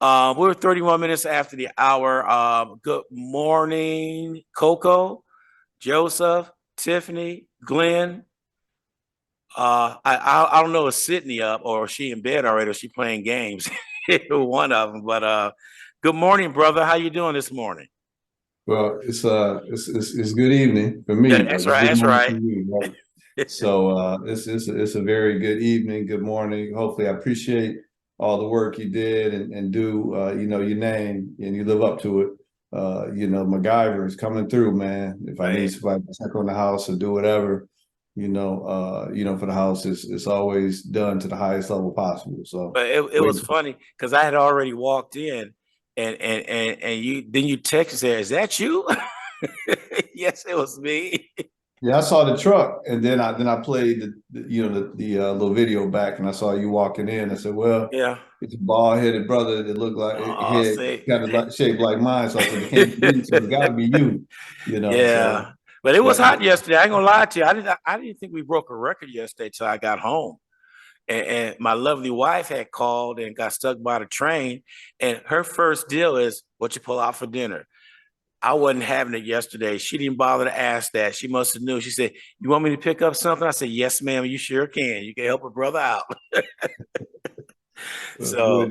We're 31 minutes after the hour. Good morning, Coco, Joseph, Tiffany, Glenn. I don't know if Sydney up or is she in bed already or she playing games. One of them. But good morning, brother. How you doing this morning? Well, it's good evening for Yeah, me, but that's it's right. good That's morning for right. you, right? So it's a very good evening, good morning. Hopefully, I appreciate all the work you did and do your name and you live up to it. MacGyver is coming through, man. If I need Right. somebody to check on the house or do whatever, for the house, it's always done to the highest level possible. So But it wait. was funny because I had already walked in and you text and said, "Is that you?" Yes, it was me. Yeah, I saw the truck, and then I played the little video back, and I saw you walking in. I said, "Well, Yeah. it's a bald headed brother that looked like Oh, head see. kind of like shaped like mine." So I said, "It can't be me, so it's got to be you." So Yeah. But it was that hot yesterday. I ain't gonna lie to you. I didn't think we broke a record yesterday till I got home. And my lovely wife had called and got stuck by the train. And her first deal is what you pull out for dinner. I wasn't having it yesterday. She didn't bother to ask that. She must have knew. She said, "You want me to pick up something?" I said, "Yes, ma'am. You sure can. You can help a brother out." So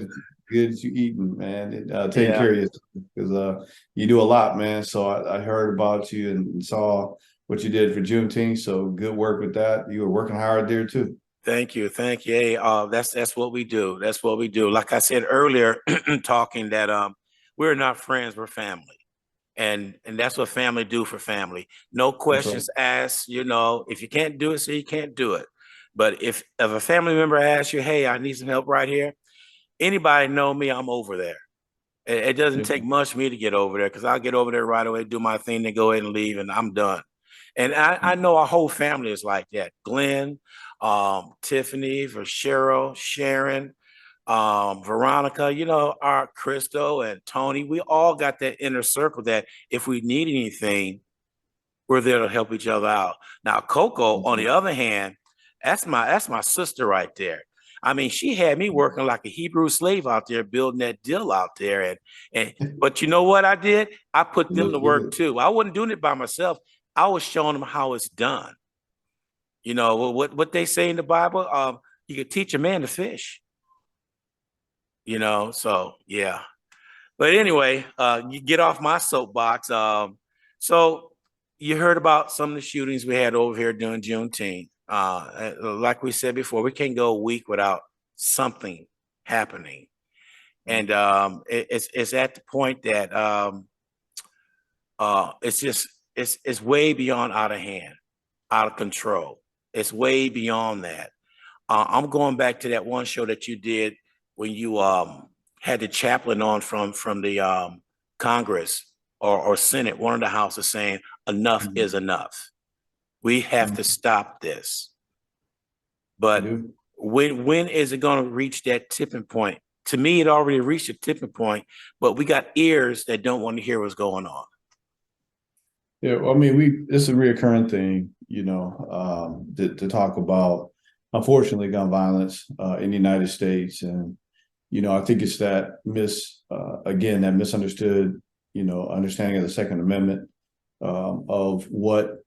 good that you eating, man. And, taking yeah. care of yourself because you do a lot, man. So I heard about you and saw what you did for Juneteenth. So good work with that. You were working hard there too. Thank you. Thank you. Hey, that's what we do. That's what we do. Like I said earlier, talking that we're not friends, we're family. And that's what family do for family. No That's right. questions asked. If you can't do it, so you can't do it. But if a family member asks you, "Hey, I need some help right here," anybody know me, I'm over there. It doesn't Yeah. take much for me to get over there because I'll get over there right away, do my thing, then go ahead and leave, and I'm done. And I know our whole family is like that. Glenn, Tiffany, Cheryl, Sharon, Veronica, our Crystal and Tony, we all got that inner circle that if we need anything, we're there to help each other out. Now, Coco, on the other hand, that's my sister right there. I mean, she had me working like a Hebrew slave out there, building that deal out there. And but you know what I did? I put It them looks to work good. too. I wasn't doing it by myself. I was showing them how it's done. What they say in the Bible, you can teach a man to fish, so yeah. But anyway, you get off my soapbox. So you heard about some of the shootings we had over here during Juneteenth. Like we said before, we can't go a week without something happening, and it's at the point that it's way beyond out of hand, out of control. It's way beyond that. I'm going back to that one show that you did when you had the chaplain on from the Congress or Senate, one of the houses saying enough is enough. We have to Mhm. stop this. I But do. when is it going to reach that tipping point? To me, it already reached a tipping point, but we got ears that don't want to hear what's going on. Yeah, well, I mean, it's a reoccurring thing, to talk about, unfortunately, gun violence in the United States, and I think it's that misunderstood, understanding of the Second Amendment, of what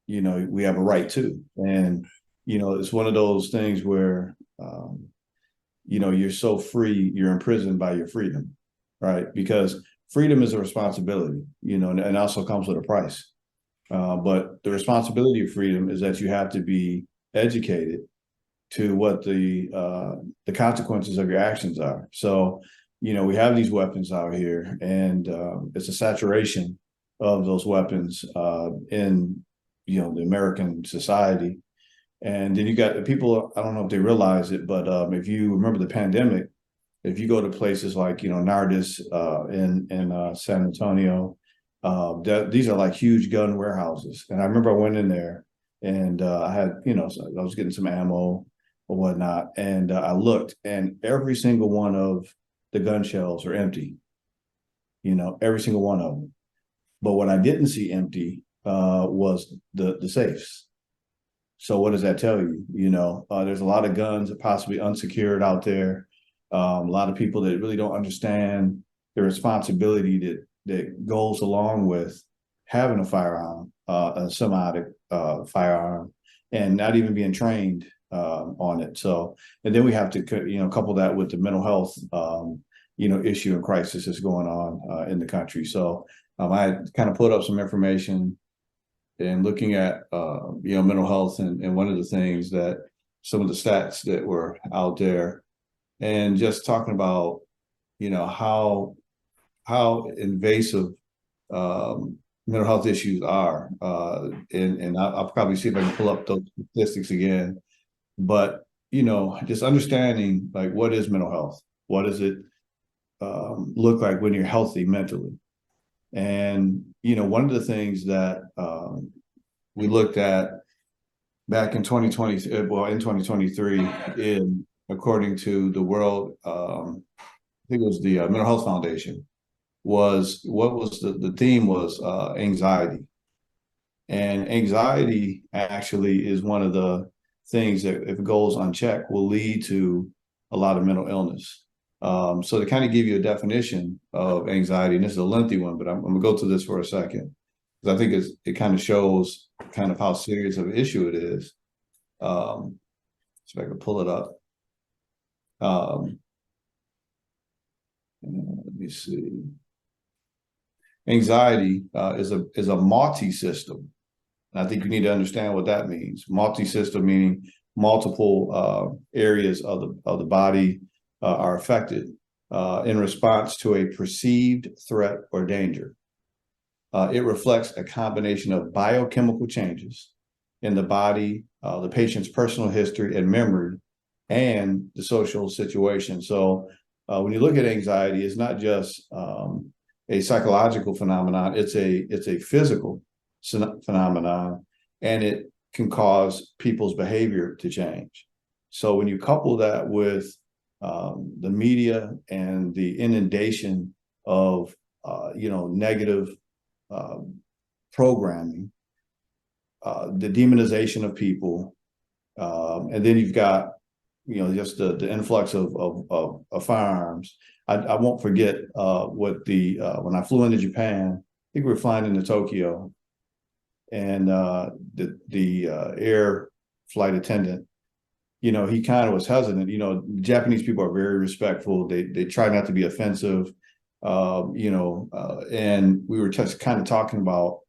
we have a right to, and it's one of those things where you're so free, you're imprisoned by your freedom, right? Because freedom is a responsibility, and also comes with a price. But the responsibility of freedom is that you have to be educated to what the consequences of your actions are. So, we have these weapons out here, and it's a saturation of those weapons in the American society. And then you got people. I don't know if they realize it, but if you remember the pandemic, if you go to places like Nardis in San Antonio, these are like huge gun warehouses. And I remember I went in there and I had so I was getting some ammo or whatnot, and I looked, and every single one of the gun shelves are empty. Every single one of them. But what I didn't see empty was the safes. So what does that tell you? There's a lot of guns possibly unsecured out there. A lot of people that really don't understand the responsibility that goes along with having a firearm, a semi-automatic firearm, and not even being trained on it. So, and then we have to, couple that with the mental health, issue and crisis that's going on in the country. So, I kind of put up some information and looking at, mental health, and one of the things that some of the stats that were out there, and just talking about, how invasive mental health issues are. And I'll probably see if I can pull up those statistics again. But, just understanding, like, what is mental health? What does it look like when you're healthy mentally? And, one of the things that we looked at back in 2020, in 2023, according to the World, I think it was the Mental Health Foundation, was what was the theme was anxiety. And anxiety actually is one of the things that, if it goes unchecked, will lead to a lot of mental illness. So to kind of give you a definition of anxiety, and this is a lengthy one, but I'm going to go through this for a second, because I think it kind of shows kind of how serious of an issue it is. So I can pull it up. Let me see. Anxiety is a multi-system. And I think you need to understand what that means. Multi-system meaning multiple areas of the body are affected in response to a perceived threat or danger. It reflects a combination of biochemical changes in the body, the patient's personal history and memory, and the social situation. So when you look at anxiety, it's not just a psychological phenomenon, it's a physical phenomenon, and it can cause people's behavior to change. So when you couple that with the media and the inundation of negative programming, the demonization of people, and then you've got just the influx of firearms. I won't forget what when I flew into Japan. I think we were flying into Tokyo, and the air flight attendant, he kind of was hesitant. Japanese people are very respectful. They try not to be offensive, and we were just kind of talking about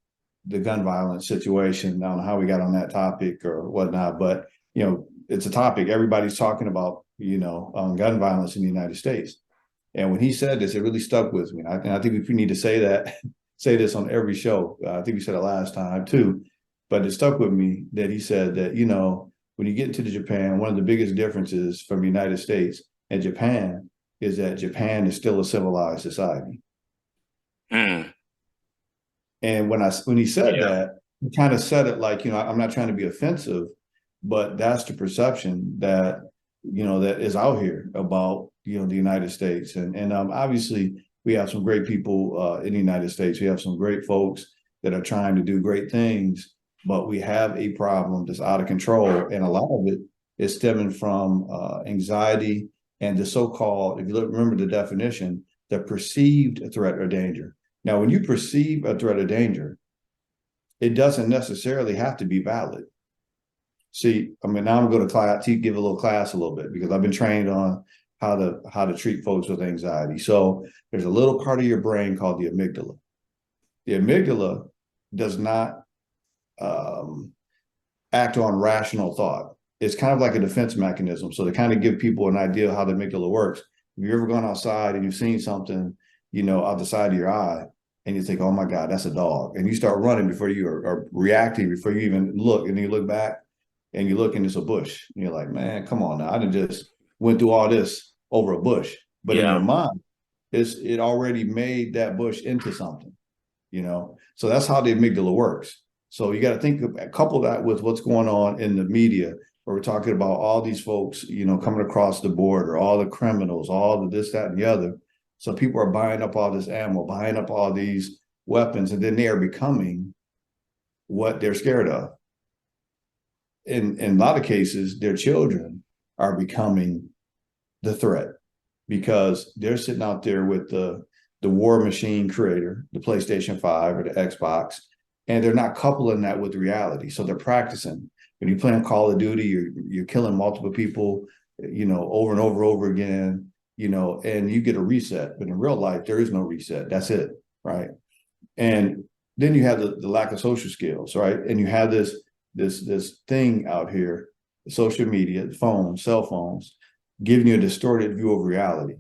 the gun violence situation. I don't know how we got on that topic or whatnot, but it's a topic everybody's talking about, gun violence in the United States. And when he said this, it really stuck with me. And I think we need to say this on every show. I think we said it last time too, but it stuck with me that he said that, when you get into Japan, one of the biggest differences from the United States and Japan is that Japan is still a civilized society. Mm. And when he said that, he kind of said it like, I'm not trying to be offensive, but that's the perception that, that is out here about, the United States. And obviously we have some great people in the United States. We have some great folks that are trying to do great things, but we have a problem that's out of control. And a lot of it is stemming from anxiety and the so-called, if you remember the definition, the perceived threat or danger. Now, when you perceive a threat or danger, it doesn't necessarily have to be valid. See, now I'm going to give a little class a little bit, because I've been trained on how to treat folks with anxiety. So there's a little part of your brain called the amygdala. The amygdala does not act on rational thought. It's kind of like a defense mechanism. So to kind of give people an idea of how the amygdala works, if you've ever gone outside and you've seen something, out the side of your eye, and you think, oh my God, that's a dog. And you start running before you are reacting, before you even look. And then you look back and you look and it's a bush. And you're like, man, come on now. I done just went through all this over a bush. But in your mind, it already made that bush into something, So that's how the amygdala works. So you got to couple that with what's going on in the media, where we're talking about all these folks, coming across the border, all the criminals, all the this, that, and the other. So people are buying up all this ammo, buying up all these weapons, and then they are becoming what they're scared of. In a lot of cases, their children are becoming the threat. because they're sitting out there with the War Machine creator, the PlayStation 5 or the Xbox, and they're not coupling that with reality. So they're practicing. When you play on Call of Duty, you're killing multiple people, over and over again, and you get a reset. But in real life, there is no reset. That's it, right? And then you have the lack of social skills, right? And you have this thing out here, social media, phones, cell phones, giving you a distorted view of reality.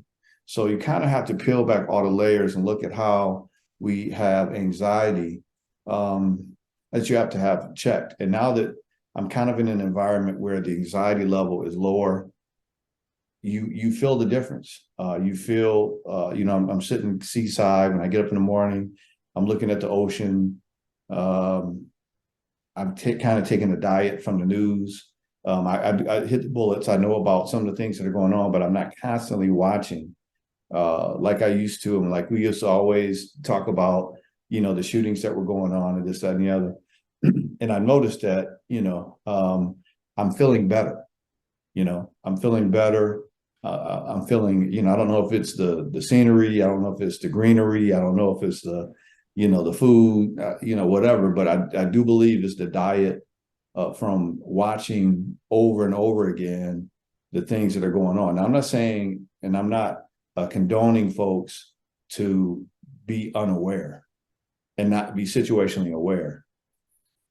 So you kind of have to peel back all the layers and look at how we have anxiety that you have to have checked. And now that I'm kind of in an environment where the anxiety level is lower, you feel the difference. You feel, I'm sitting seaside when I get up in the morning. I'm looking at the ocean. I'm kind of taking a diet from the news. I hit the bullets. I know about some of the things that are going on, but I'm not constantly watching like I used to. And like we used to always talk about, the shootings that were going on and this, that, and the other. And I noticed that, I'm feeling better. I'm feeling better. I'm feeling, I don't know if it's the scenery. I don't know if it's the greenery. I don't know if it's the food, whatever. But I do believe it's the diet from watching over and over again the things that are going on. Now, I'm not saying, and I'm not condoning folks to be unaware and not be situationally aware,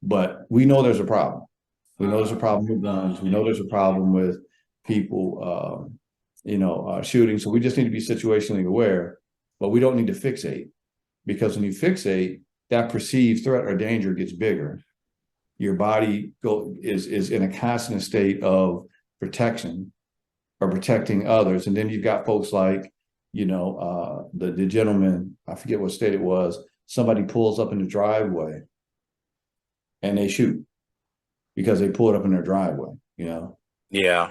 but we know there's a problem. We know there's a problem with guns. We know there's a problem with people, shooting. So we just need to be situationally aware, but we don't need to fixate, because when you fixate, that perceived threat or danger gets bigger. Your body is in a constant state of protection or protecting others. And then you've got folks like, the gentleman, I forget what state it was, somebody pulls up in the driveway and they shoot because they pulled up in their driveway, Yeah.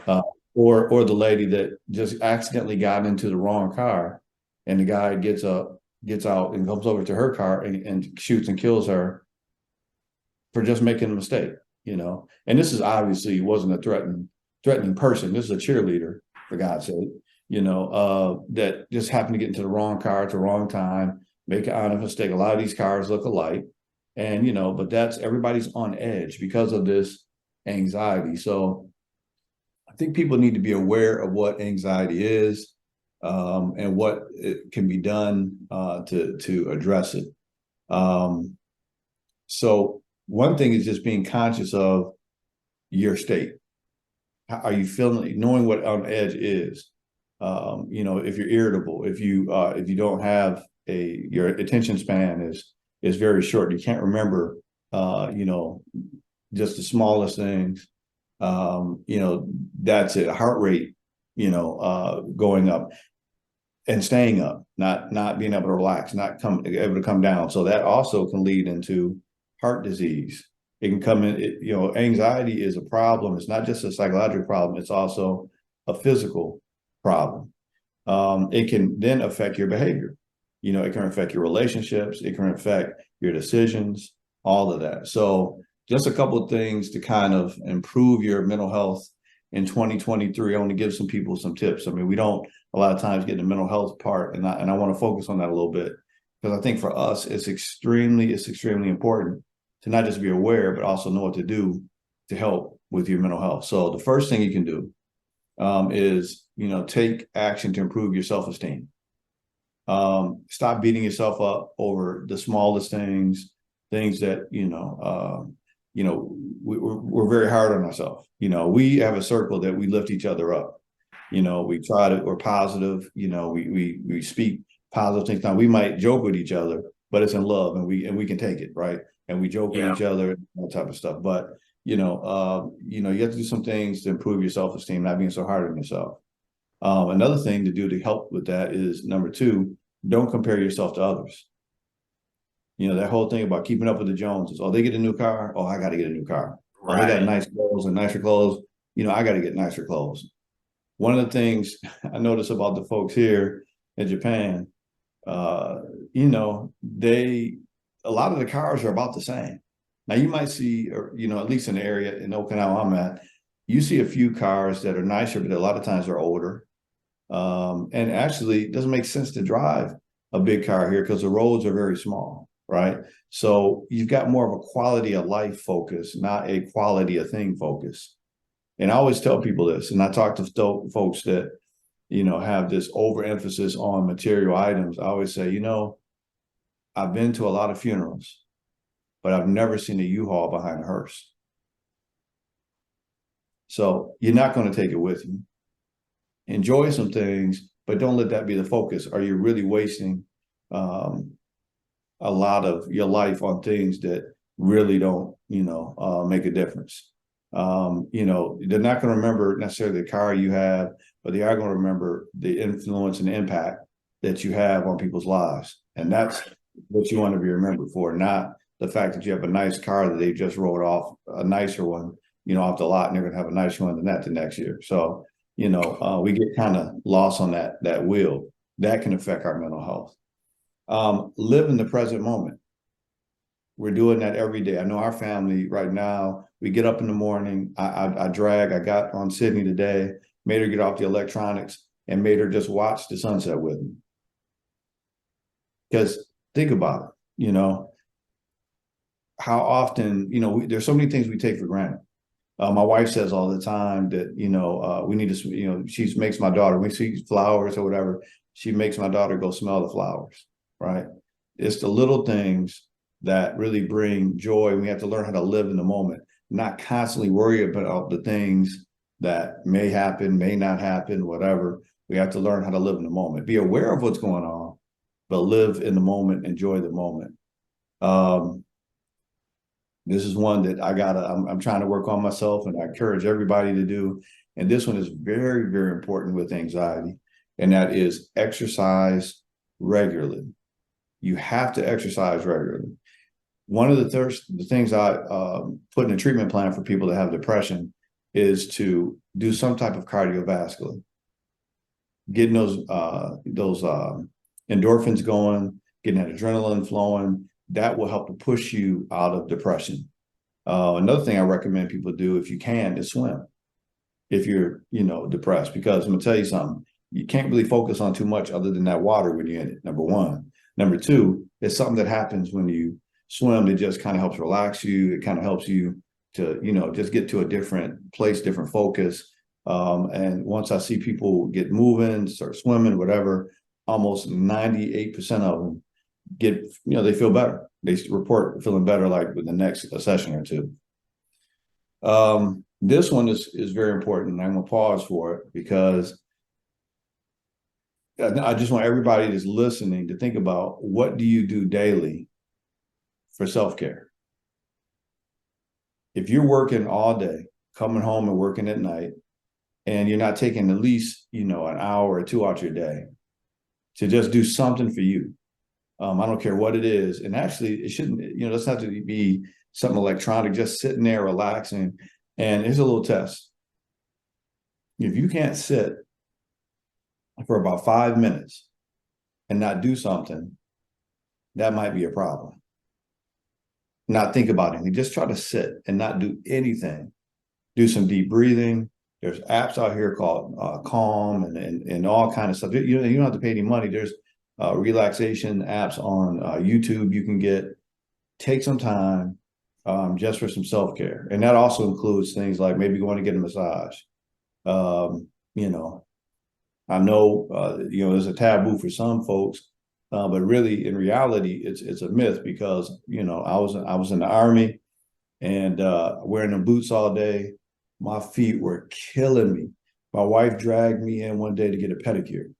or the lady that just accidentally got into the wrong car, and the guy gets out and comes over to her car and shoots and kills her for just making a mistake, And this is obviously wasn't a threatening person. This is a cheerleader, for God's sake, that just happened to get into the wrong car at the wrong time, make an honest mistake. A lot of these cars look alike. And, but that's everybody's on edge because of this anxiety. So I think people need to be aware of what anxiety is, and what it can be done to address it. So one thing is just being conscious of your state. How are you feeling? Knowing what on edge is. If you're irritable, if you don't have your attention span is very short. You can't remember, just the smallest things. That's it. Heart rate, going up and staying up, not being able to relax, not able to come down. So that also can lead into heart disease. It can come in. Anxiety is a problem. It's not just a psychological problem. It's also a physical problem. It can then affect your behavior. It can affect your relationships. It can affect your decisions, all of that. So just a couple of things to kind of improve your mental health in 2023. I want to give some people some tips. I mean, we don't a lot of times get the mental health part, and I want to focus on that a little bit, because I think for us, it's extremely important to not just be aware, but also know what to do to help with your mental health. So the first thing you can do is, take action to improve your self-esteem. Stop beating yourself up over the smallest things that, we're very hard on ourselves. We have a circle that we lift each other up. We're positive, we speak positive things. Now we might joke with each other, but it's in love, and we can take it, right? And we joke with each other, that type of stuff. But you have to do some things to improve your self-esteem, not being so hard on yourself. Another thing to do to help with that is, number 2, don't compare yourself to others. That whole thing about keeping up with the Joneses. Oh, they get a new car. Oh, I got to get a new car. Right. Oh, they got nice clothes and nicer clothes. I got to get nicer clothes. One of the things I notice about the folks here in Japan, a lot of the cars are about the same. Now you might see, at least in the area in Okinawa I'm at, you see a few cars that are nicer, but a lot of times they're older. And actually, it doesn't make sense to drive a big car here because the roads are very small, right? So you've got more of a quality of life focus, not a quality of thing focus. And I always tell people this, and I talk to folks that, have this overemphasis on material items. I always say, I've been to a lot of funerals, but I've never seen a U-Haul behind a hearse. So you're not going to take it with you. Enjoy some things, but don't let that be the focus. Are you really wasting a lot of your life on things that really don't, make a difference? They're not going to remember necessarily the car you have, but they are going to remember the influence and the impact that you have on people's lives. And that's what you want to be remembered for, not the fact that you have a nice car that they just rolled off a nicer one, off the lot, and they're going to have a nicer one than that the next year. So, we get kind of lost on that wheel. That can affect our mental health. Live in the present moment. We're doing that every day. I know our family right now, we get up in the morning. I got on Sydney today, made her get off the electronics and made her just watch the sunset with me. Because think about it, how often, there's so many things we take for granted. My wife says all the time that, we need to, she makes my daughter, when she sees flowers or whatever, she makes my daughter go smell the flowers, right? It's the little things that really bring joy. We have to learn how to live in the moment, not constantly worry about the things that may happen, may not happen, whatever. We have to learn how to live in the moment, be aware of what's going on, but live in the moment, enjoy the moment. This is one that I'm trying to work on myself, and I encourage everybody to do. And this one is very, very important with anxiety, and that is exercise regularly. You have to exercise regularly. One of the things I put in a treatment plan for people that have depression is to do some type of cardiovascular, getting those endorphins going, getting that adrenaline flowing. That will help to push you out of depression. Another thing I recommend people do, if you can, is swim. If you're, depressed, because I'm gonna tell you something, you can't really focus on too much other than that water when you're in it. Number one. Number two, it's something that happens when you swim that just kind of helps relax you. It kind of helps you to, just get to a different place, different focus. And once I see people get moving, start swimming, whatever, almost 98% of them get, they feel better. They report feeling better like with the next session or two. This one is very important. I'm gonna pause for it because I just want everybody that's listening to think about, what do you do daily for self-care? If you're working all day, coming home and working at night, and you're not taking at least, an hour or two out your day to just do something for you. I don't care what it is. And actually, it shouldn't, it doesn't have to be something electronic, just sitting there relaxing. And here's a little test. If you can't sit for about 5 minutes and not do something, that might be a problem. Not think about anything. Just try to sit and not do anything. Do some deep breathing. There's apps out here called Calm and all kind of stuff. You don't have to pay any money. There's relaxation apps on YouTube you can get. Take some time just for some self-care. And that also includes things like maybe going to get a massage. I know, there's a taboo for some folks, but really in reality, it's a myth because, I was in the Army and wearing the boots all day. My feet were killing me. My wife dragged me in one day to get a pedicure.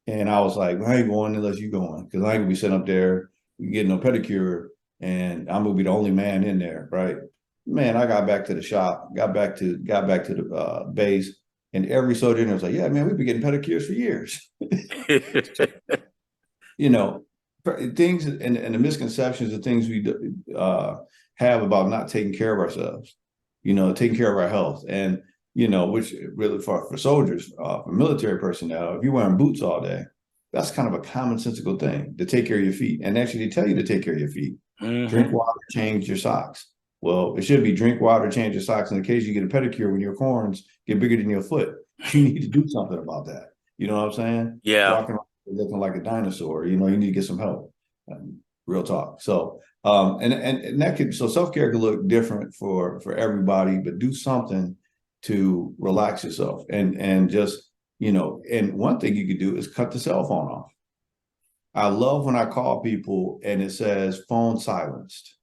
And I was like, I ain't going unless you going, because I ain't gonna be sitting up there getting no pedicure and I'm gonna be the only man in there, right? Man, I got back to the shop, got back to the base, and every soldier in there was like, yeah, man, we've been getting pedicures for years. Things and the misconceptions of things we have about not taking care of ourselves, taking care of our health. And, which really for soldiers, for military personnel, if you're wearing boots all day, that's kind of a commonsensical thing to take care of your feet. And actually they tell you to take care of your feet. Mm-hmm. Drink water, change your socks. Well, it should be drink water, change your socks. In case you get a pedicure when your corns get bigger than your foot, you need to do something about that. You know what I'm saying? Yeah. Walking around looking like a dinosaur. You know, you need to get some help. Real talk. So, and that could, so self-care could look different for everybody, but do something to relax yourself and just, you know, and one thing you could do is cut the cell phone off. I love when I call people and it says phone silenced.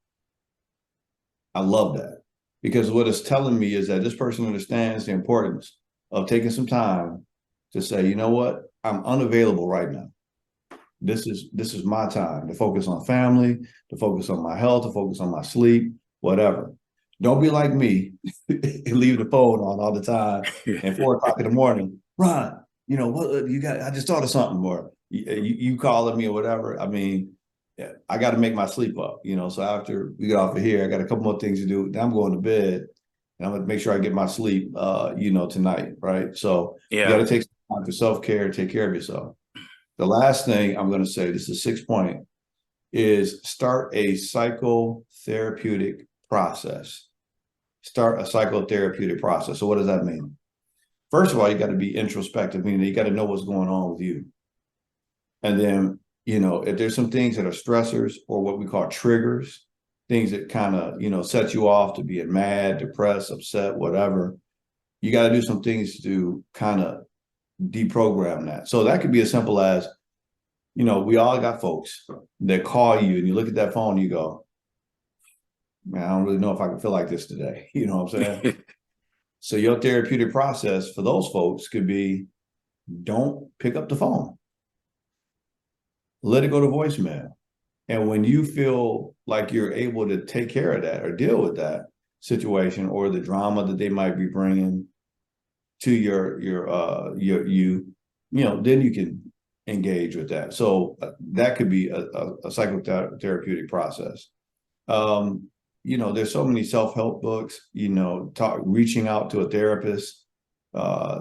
I love that because what it's telling me is that this person understands the importance of taking some time to say, you know what, I'm unavailable right now. This is my time to focus on family, to focus on my health, to focus on my sleep, whatever. Don't be like me and leave the phone on all the time. And 4 o'clock in the morning, Ron, you know what you got? I just thought of something more. You calling me or whatever. I mean, yeah, I got to make my sleep up. You know, so after we get off of here, I got a couple more things to do. Then I'm going to bed, and I'm gonna make sure I get my sleep. You know, tonight, right? So you got Yeah. to take some time for self care, take care of yourself. The last thing I'm going to say, this is 6 point, is start a psychotherapeutic process. Start a psychotherapeutic process. So what does that mean? First of all, you got to be introspective, meaning you got to know what's going on with you. And then, you know, if there's some things that are stressors or what we call triggers, things that kind of, you know, set you off to being mad, depressed, upset, whatever, you got to do some things to kind of deprogram that. So that could be as simple as, you know, we all got folks that call you and you look at that phone and you go, man, I don't really know if I can feel like this today. You know what I'm saying? So your therapeutic process for those folks could be don't pick up the phone. Let it go to voicemail. And when you feel like you're able to take care of that or deal with that situation or the drama that they might be bringing to you know, then you can engage with that. So that could be a psychotherapeutic process. You know, there's so many self-help books, you know, reaching out to a therapist,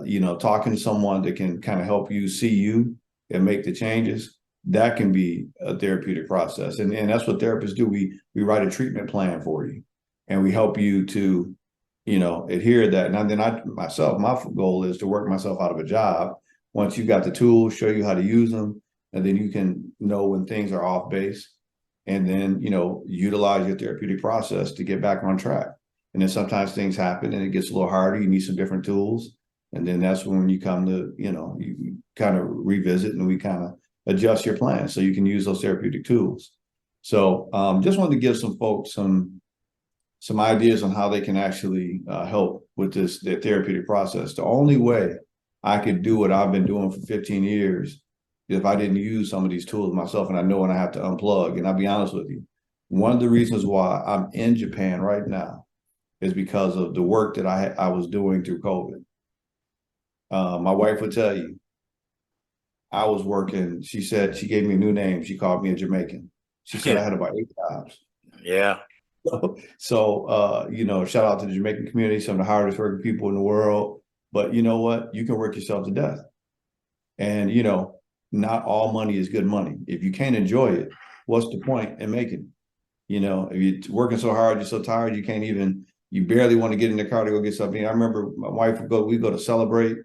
you know, talking to someone that can kind of help you see you and make the changes. That can be a therapeutic process. And that's what therapists do. We write a treatment plan for you and we help you to, you know, adhere to that. And then my goal is to work myself out of a job. Once you've got the tools, show you how to use them, and then you can know when things are off base and then, you know, utilize your therapeutic process to get back on track. And then sometimes things happen and it gets a little harder. You need some different tools. And then that's when you come to, you know, you kind of revisit and we kind of adjust your plan so you can use those therapeutic tools. So just wanted to give some folks some ideas on how they can actually help with their therapeutic process. The only way I could do what I've been doing for 15 years if I didn't use some of these tools myself, and I know when I have to unplug. And I'll be honest with you, one of the reasons why I'm in Japan right now is because of the work that I was doing through COVID. My wife would tell you, I was working. She said she gave me a new name. She called me a Jamaican. She said I had about 8 jobs. Yeah. So, you know, shout out to the Jamaican community, some of the hardest working people in the world. But you know what? You can work yourself to death. And, you know, not all money is good money. If you can't enjoy it, what's the point in making it? You know, if you're working so hard, you're so tired, you barely want to get in the car to go get something. I remember my wife we go to celebrate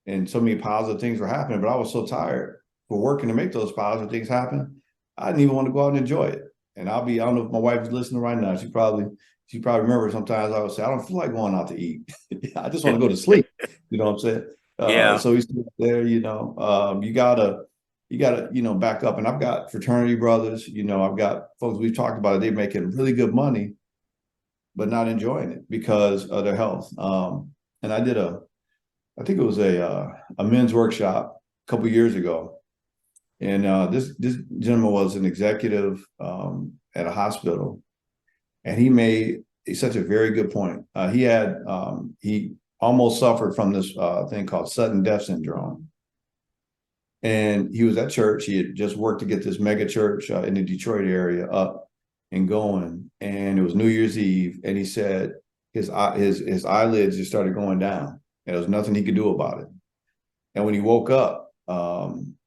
and so many positive things were happening, but I was so tired for working to make those positive things happen. I didn't even want to go out and enjoy it. And I don't know if my wife is listening right now. She probably remembers sometimes I would say, I don't feel like going out to eat. I just want to go to sleep. You know what I'm saying? Yeah. So he's there, you know, you gotta, you know, back up. And I've got fraternity brothers, you know, I've got folks we've talked about it. They're making really good money, but not enjoying it because of their health. And I think it was a men's workshop a couple years ago. And this gentleman was an executive at a hospital, and he made such a very good point. He almost suffered from this thing called sudden death syndrome, and he was at church. He had just worked to get this mega church in the Detroit area up and going, and it was New Year's Eve, and he said his eyelids just started going down, and there was nothing he could do about it. And when he woke up,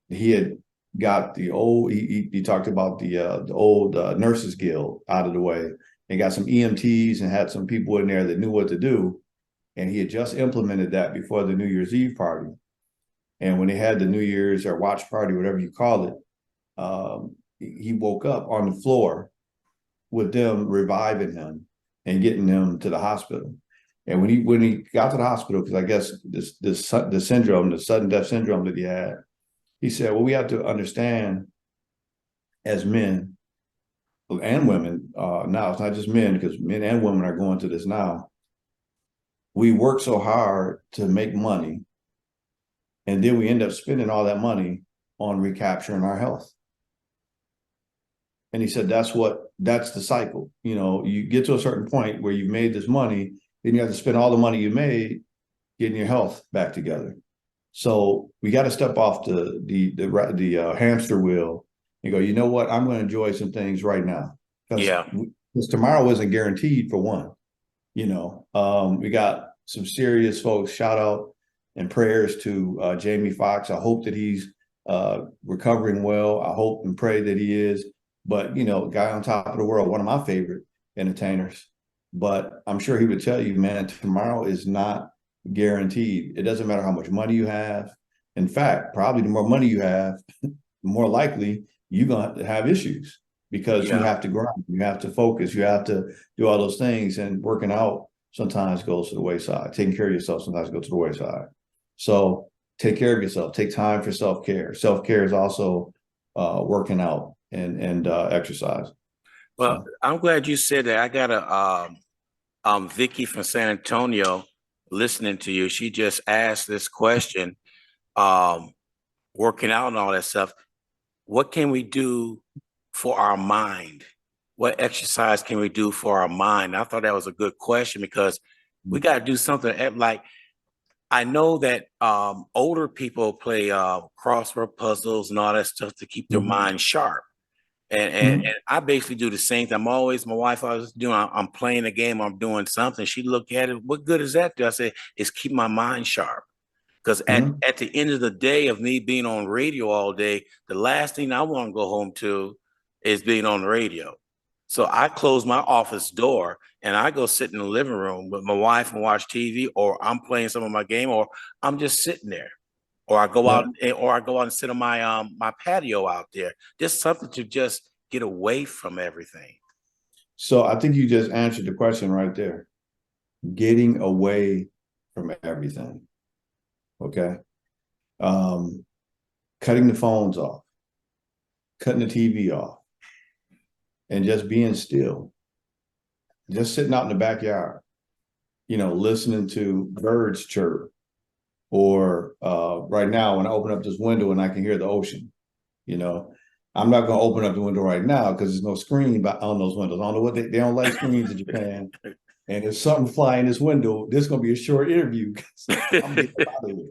he had got the old. He talked about the old Nurses Guild out of the way, and got some EMTs and had some people in there that knew what to do. And he had just implemented that before the New Year's Eve party. And when they had the New Year's or watch party, whatever you call it, he woke up on the floor with them reviving him and getting him to the hospital. And when he got to the hospital, because I guess the syndrome, the sudden death syndrome that he had, he said, "Well, we have to understand as men and women. Now it's not just men, because men and women are going through this now. We work so hard to make money, and then we end up spending all that money on recapturing our health." And he said, that's the cycle. You get to a certain point where you've made this money, then you have to spend all the money you made getting your health back together. So we got to step off the hamster wheel and go, you know what? I'm going to enjoy some things right now, because Yeah. tomorrow isn't guaranteed, for one. We got some serious folks. Shout out and prayers to Jamie Foxx. I hope that he's recovering well. I hope and pray that he is. But guy on top of the world, one of my favorite entertainers. But I'm sure he would tell you, man, tomorrow is not guaranteed. It doesn't matter how much money you have. In fact, probably the more money you have, the more likely you're going to have issues, because you Yeah. have to grind, you have to focus, you have to do all those things. And working out sometimes goes to the wayside. Taking care of yourself sometimes goes to the wayside. So take care of yourself. Take time for self-care. Self-care is also working out and exercise. Well, So I'm glad you said that. I got Vicky from San Antonio listening to you. She just asked this question, um, working out and all that stuff. What can we do for our mind? What exercise can we do for our mind? I thought that was a good question, because we got to do something like, I know that older people play crossword puzzles and all that stuff to keep their mhm, mind sharp. And mhm, I basically do the same thing. My wife, I was doing, I'm playing a game, I'm doing something. She looked at it, what good is that? I said, it's keep my mind sharp. Because mhm. at the end of the day of me being on radio all day, the last thing I want to go home to is being on the radio. So I close my office door and I go sit in the living room with my wife and watch TV, or I'm playing some of my game, or I'm just sitting there, or Yep. I go out and sit on my patio out there. Just something to just get away from everything. So I think you just answered the question right there. Getting away from everything. Okay. Um, Cutting the phones off, cutting the TV off, and just being still. Just sitting out in the backyard, listening to birds chirp. Or right now, when I open up this window and I can hear the ocean, you know, I'm not going to open up the window right now because there's no screen on those windows. I don't know what they don't like screens in Japan. And if something fly in this window, this is going to be a short interview because I'm getting out of here.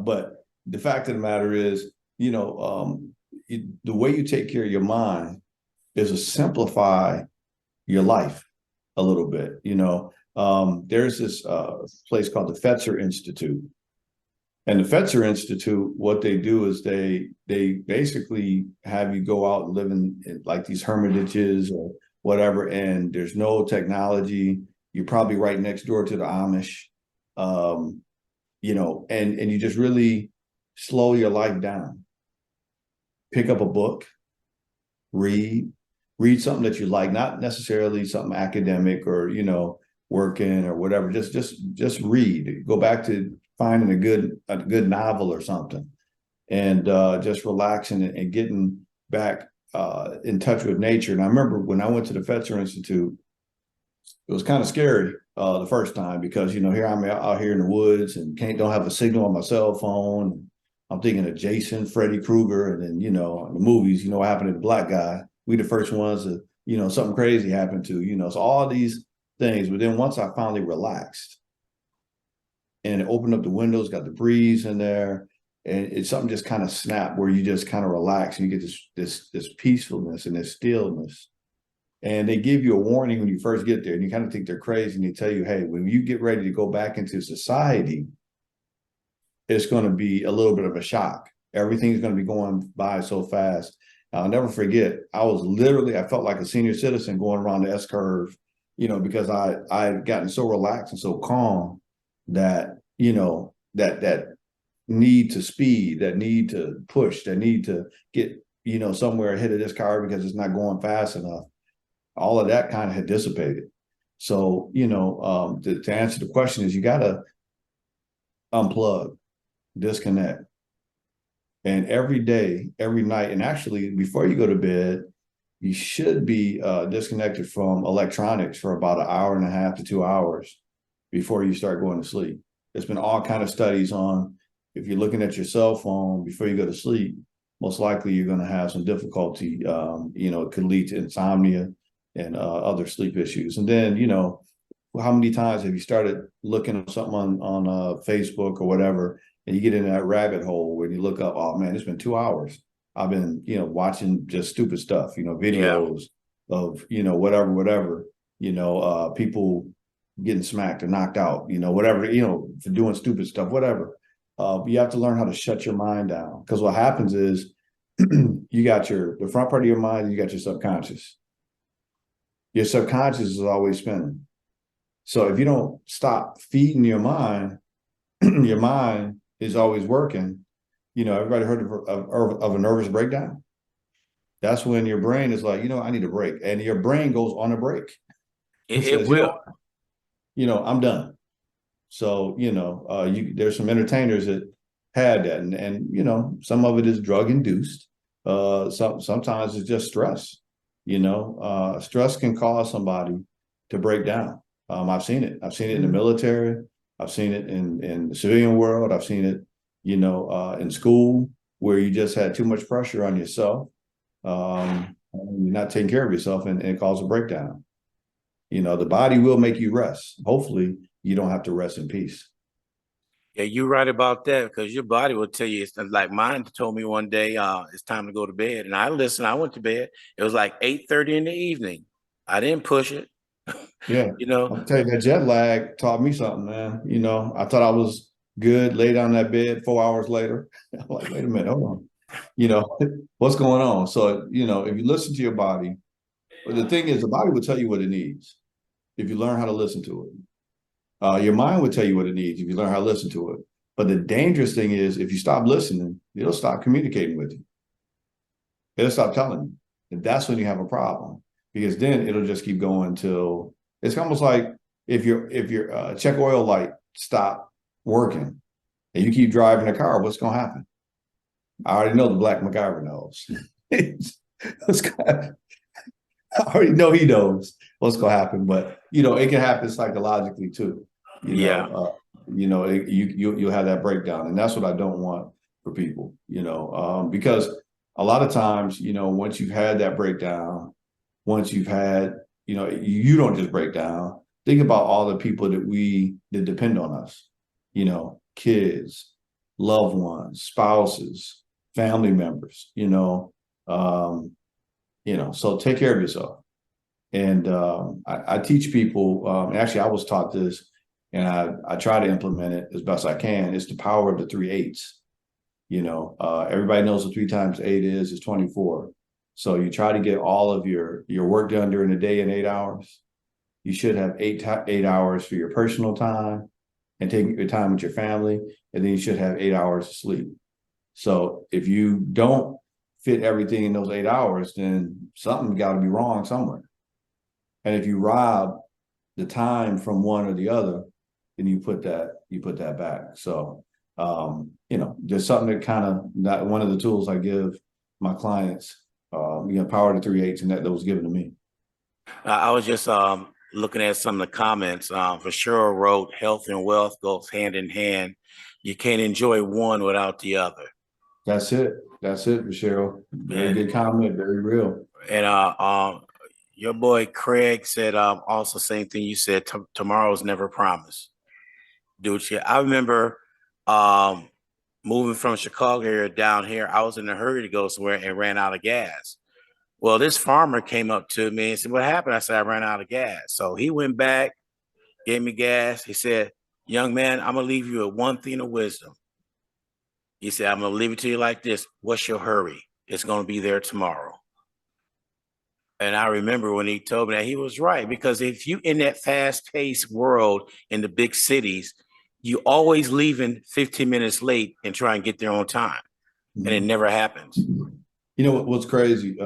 But the fact of the matter is, the way you take care of your mind is to simplify your life a little bit. There's this place called the Fetzer Institute. And the Fetzer Institute, what they do is they basically have you go out and live in like these hermitages or whatever, and there's no technology. You're probably right next door to the Amish, and you just really slow your life down. Pick up a book, read, read something that you like, not necessarily something academic or working or whatever. Just read. Go back to finding a good novel or something, and just relaxing and getting back in touch with nature. And I remember when I went to the Fetzer Institute, it was kind of scary the first time, because here I'm out here in the woods and don't have a signal on my cell phone. I'm thinking of Jason, Freddy Krueger, and then in the movies, what happened to the black guy? We the first ones that something crazy happened to. So all these things. But then once I finally relaxed and opened up the windows, got the breeze in there, and it's something just kind of snapped where you just kind of relax and you get this peacefulness and this stillness. And they give you a warning when you first get there, and you kind of think they're crazy, and they tell you, hey, when you get ready to go back into society, it's going to be a little bit of a shock. Everything's going to be going by so fast. I'll never forget, I felt like a senior citizen going around the S curve, because I had gotten so relaxed and so calm that, that need to speed, that need to push, that need to get, somewhere ahead of this car because it's not going fast enough. All of that kind of had dissipated. So, to answer the question is you got to unplug, disconnect. And every day, every night, and actually before you go to bed, you should be disconnected from electronics for about an hour and a half to 2 hours before you start going to sleep. There's been all kind of studies on if you're looking at your cell phone before you go to sleep, most likely you're going to have some difficulty. It could lead to insomnia and other sleep issues. And then, how many times have you started looking at something on Facebook or whatever, and you get in that rabbit hole where you look up, oh man, it's been 2 hours. I've been, watching just stupid stuff, Yeah. videos of, whatever, people getting smacked or knocked out, whatever, for doing stupid stuff, whatever. You have to learn how to shut your mind down, because what happens is you got the front part of your mind, and you got your subconscious. Your subconscious is always spinning. So if you don't stop feeding your mind, your mind is always working. Everybody heard of a nervous breakdown? That's when your brain is like, I need a break. And your brain goes on a break. It It says, will. I'm done. So, there's some entertainers that had that. And some of it is drug induced. Sometimes it's just stress. Stress can cause somebody to break down. I've seen it. I've seen it in the military. I've seen it in the civilian world. I've seen it, in school, where you just had too much pressure on yourself. You're not taking care of yourself, and it causes a breakdown. The body will make you rest. Hopefully, you don't have to rest in peace. Yeah, you're right about that, because your body will tell you. It's like mine told me one day, it's time to go to bed. And I listened, I went to bed. It was like 8:30 in the evening. I didn't push it. Yeah, you know, I'll tell you, that jet lag taught me something, man. I thought I was good, lay down in that bed 4 hours later. I'm like, wait a minute, hold on. What's going on? So, if you listen to your body, but the thing is, the body will tell you what it needs if you learn how to listen to it. Your mind would tell you what it needs if you learn how to listen to it. But the dangerous thing is, if you stop listening, it'll stop communicating with you. It'll stop telling you. And that's when you have a problem, because then it'll just keep going till it's almost like if your check oil light stop working and you keep driving the car, what's going to happen? I already know the Black MacGyver knows. I already know he knows what's going to happen, but it can happen psychologically too. yeah. You'll have that breakdown, and that's what I don't want for people. Because a lot of times, once you've had that breakdown, once you've had, you don't just break down. Think about all the people that depend on us. Kids, loved ones, spouses, family members. So take care of yourself. And I teach people, actually, I was taught this, and I try to implement it as best I can. It's the power of the 3/8. Everybody knows what 3 times 8 is 24. So you try to get all of your work done during the day in 8 hours. You should have 8 hours for your personal time and taking your time with your family, and then you should have 8 hours of sleep. So if you don't fit everything in those 8 hours, then something got to be wrong somewhere. And if you rob the time from one or the other, then you put that back. So there's something that kind of, that one of the tools I give my clients, power to 3/8, and that was given to me. I was just looking at some of the comments. For sure wrote, health and wealth goes hand in hand. You can't enjoy one without the other. That's it. That's it, Cheryl. Very And good comment. Very real. and your boy Craig said also same thing you said. Tomorrow's never promised. Do what you. I remember moving from Chicago area down here. I was in a hurry to go somewhere and ran out of gas. Well, this farmer came up to me and said, "What happened?" I said, "I ran out of gas." So he went back, gave me gas. He said, "Young man, I'm gonna leave you with one thing of wisdom." He said, "I'm gonna leave it to you like this. What's your hurry? It's gonna be there tomorrow." And I remember when he told me that, he was right, because if you in that fast-paced world in the big cities, you always leaving 15 minutes late and try and get there on time. And it never happens. You know what's crazy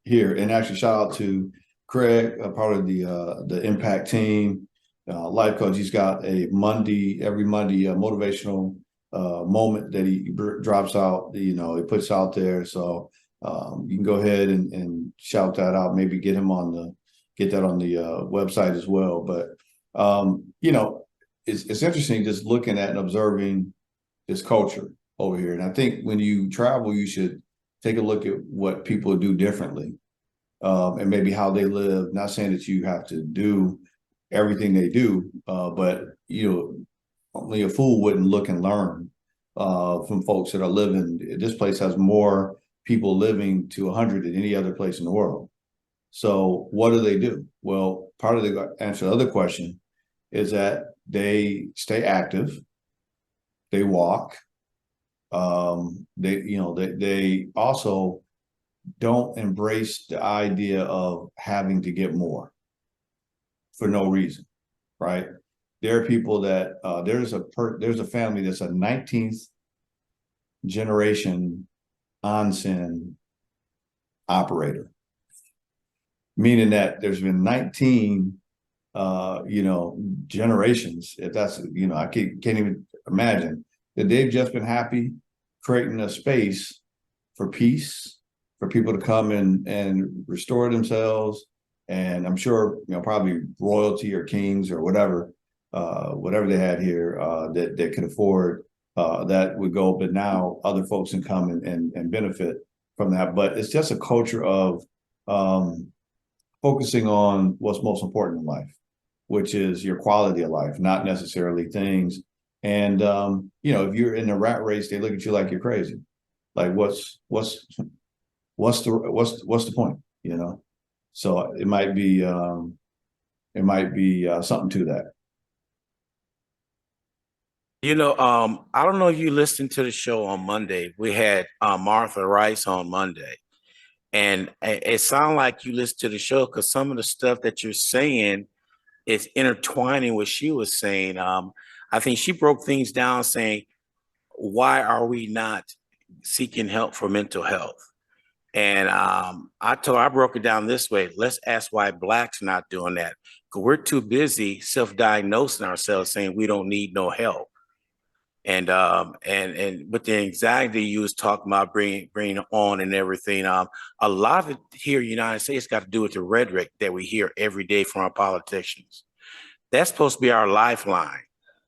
here, and actually shout out to Craig, part of the Impact team, life coach. He's got a every Monday motivational moment that he drops out. You know, he puts out there. So you can go ahead and shout that out. Maybe get that on the website as well. But you know, it's interesting just looking at and observing this culture over here. And I think when you travel, you should take a look at what people do differently, and maybe how they live. Not saying that you have to do everything they do, but you know, only a fool wouldn't look and learn from folks that are living. This place has more people living to 100 than any other place in the world. So what do they do? Well, part of the answer to the other question is that they stay active, they walk, they also don't embrace the idea of having to get more for no reason, right? There are people that there's a family that's a 19th generation onsen operator, meaning that there's been 19 generations. If that's, I can't even imagine that they've just been happy creating a space for peace, for people to come and restore themselves. And I'm sure, probably royalty or kings or whatever they had here that could afford that would go, but now other folks can come and benefit from that. But it's just a culture of focusing on what's most important in life, which is your quality of life, not necessarily things. And if you're in a rat race, they look at you like you're crazy. Like what's the point? So it might be something to that. I don't know if you listened to the show on Monday. We had Martha Rice on Monday, and it sounded like you listened to the show because some of the stuff that you're saying is intertwining what she was saying. I think she broke things down saying, why are we not seeking help for mental health? And I broke it down this way. Let's ask why Blacks not doing that. Because we're too busy self-diagnosing ourselves, saying we don't need no help. And with the anxiety you was talking about bringing on and everything, a lot of it here in the United States got to do with the rhetoric that we hear every day from our politicians. That's supposed to be our lifeline,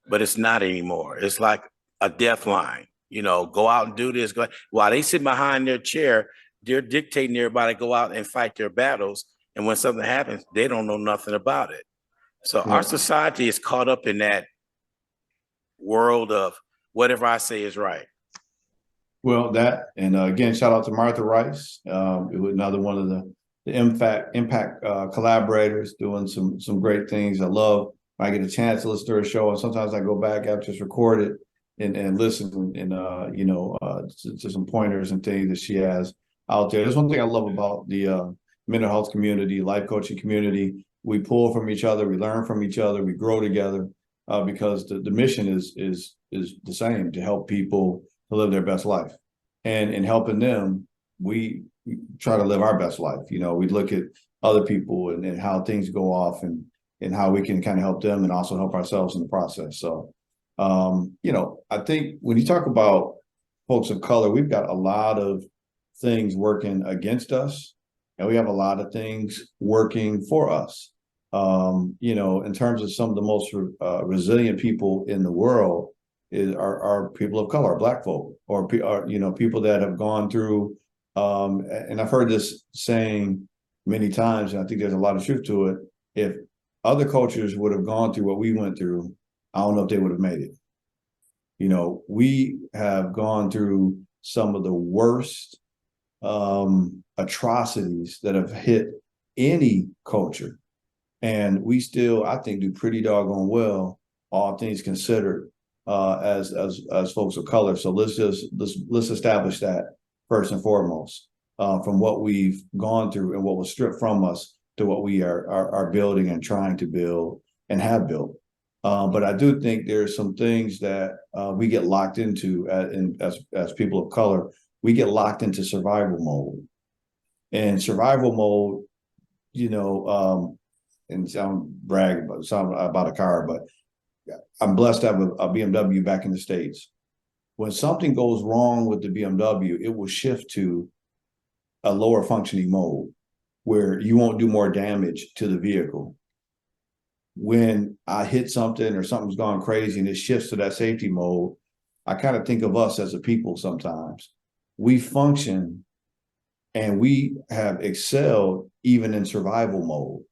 but it's not anymore. It's like a death line. Go out and do this. While they sit behind their chair, they're dictating everybody to go out and fight their battles. And when something happens, they don't know nothing about it. So our society is caught up in that world of whatever I say is right. Well, again, shout out to Martha Rice. It was another one of the impact collaborators doing some great things. I love when I get a chance to listen to her show, and sometimes I go back after it's recorded and listen and to some pointers and things that she has out there. There's one thing I love about the mental health community, life coaching community. We pull from each other, we learn from each other, we grow together because the mission is the same, to help people to live their best life. And in helping them, we try to live our best life. We look at other people and how things go off and how we can kind of help them and also help ourselves in the process. So, I think when you talk about folks of color, we've got a lot of things working against us, and we have a lot of things working for us. In terms of some of the most resilient people in the world are people of color, Black folk, or people that have gone through. And I've heard this saying many times, and I think there's a lot of truth to it. If other cultures would have gone through what we went through, I don't know if they would have made it. We have gone through some of the worst atrocities that have hit any culture. And we still, I think, do pretty doggone well, all things considered, as folks of color. So let's establish that first and foremost, from what we've gone through and what was stripped from us to what we are building and trying to build and have built. But I do think there's some things that we get locked into as people of color. We get locked into survival mode, and survival mode, you know, and sound brag about sound about a car, but I'm blessed to have a BMW back in the States. When something goes wrong with the BMW, it will shift to a lower functioning mode where you won't do more damage to the vehicle. When I hit something or something's gone crazy and it shifts to that safety mode, I kind of think of us as a people sometimes. We function and we have excelled even in survival mode.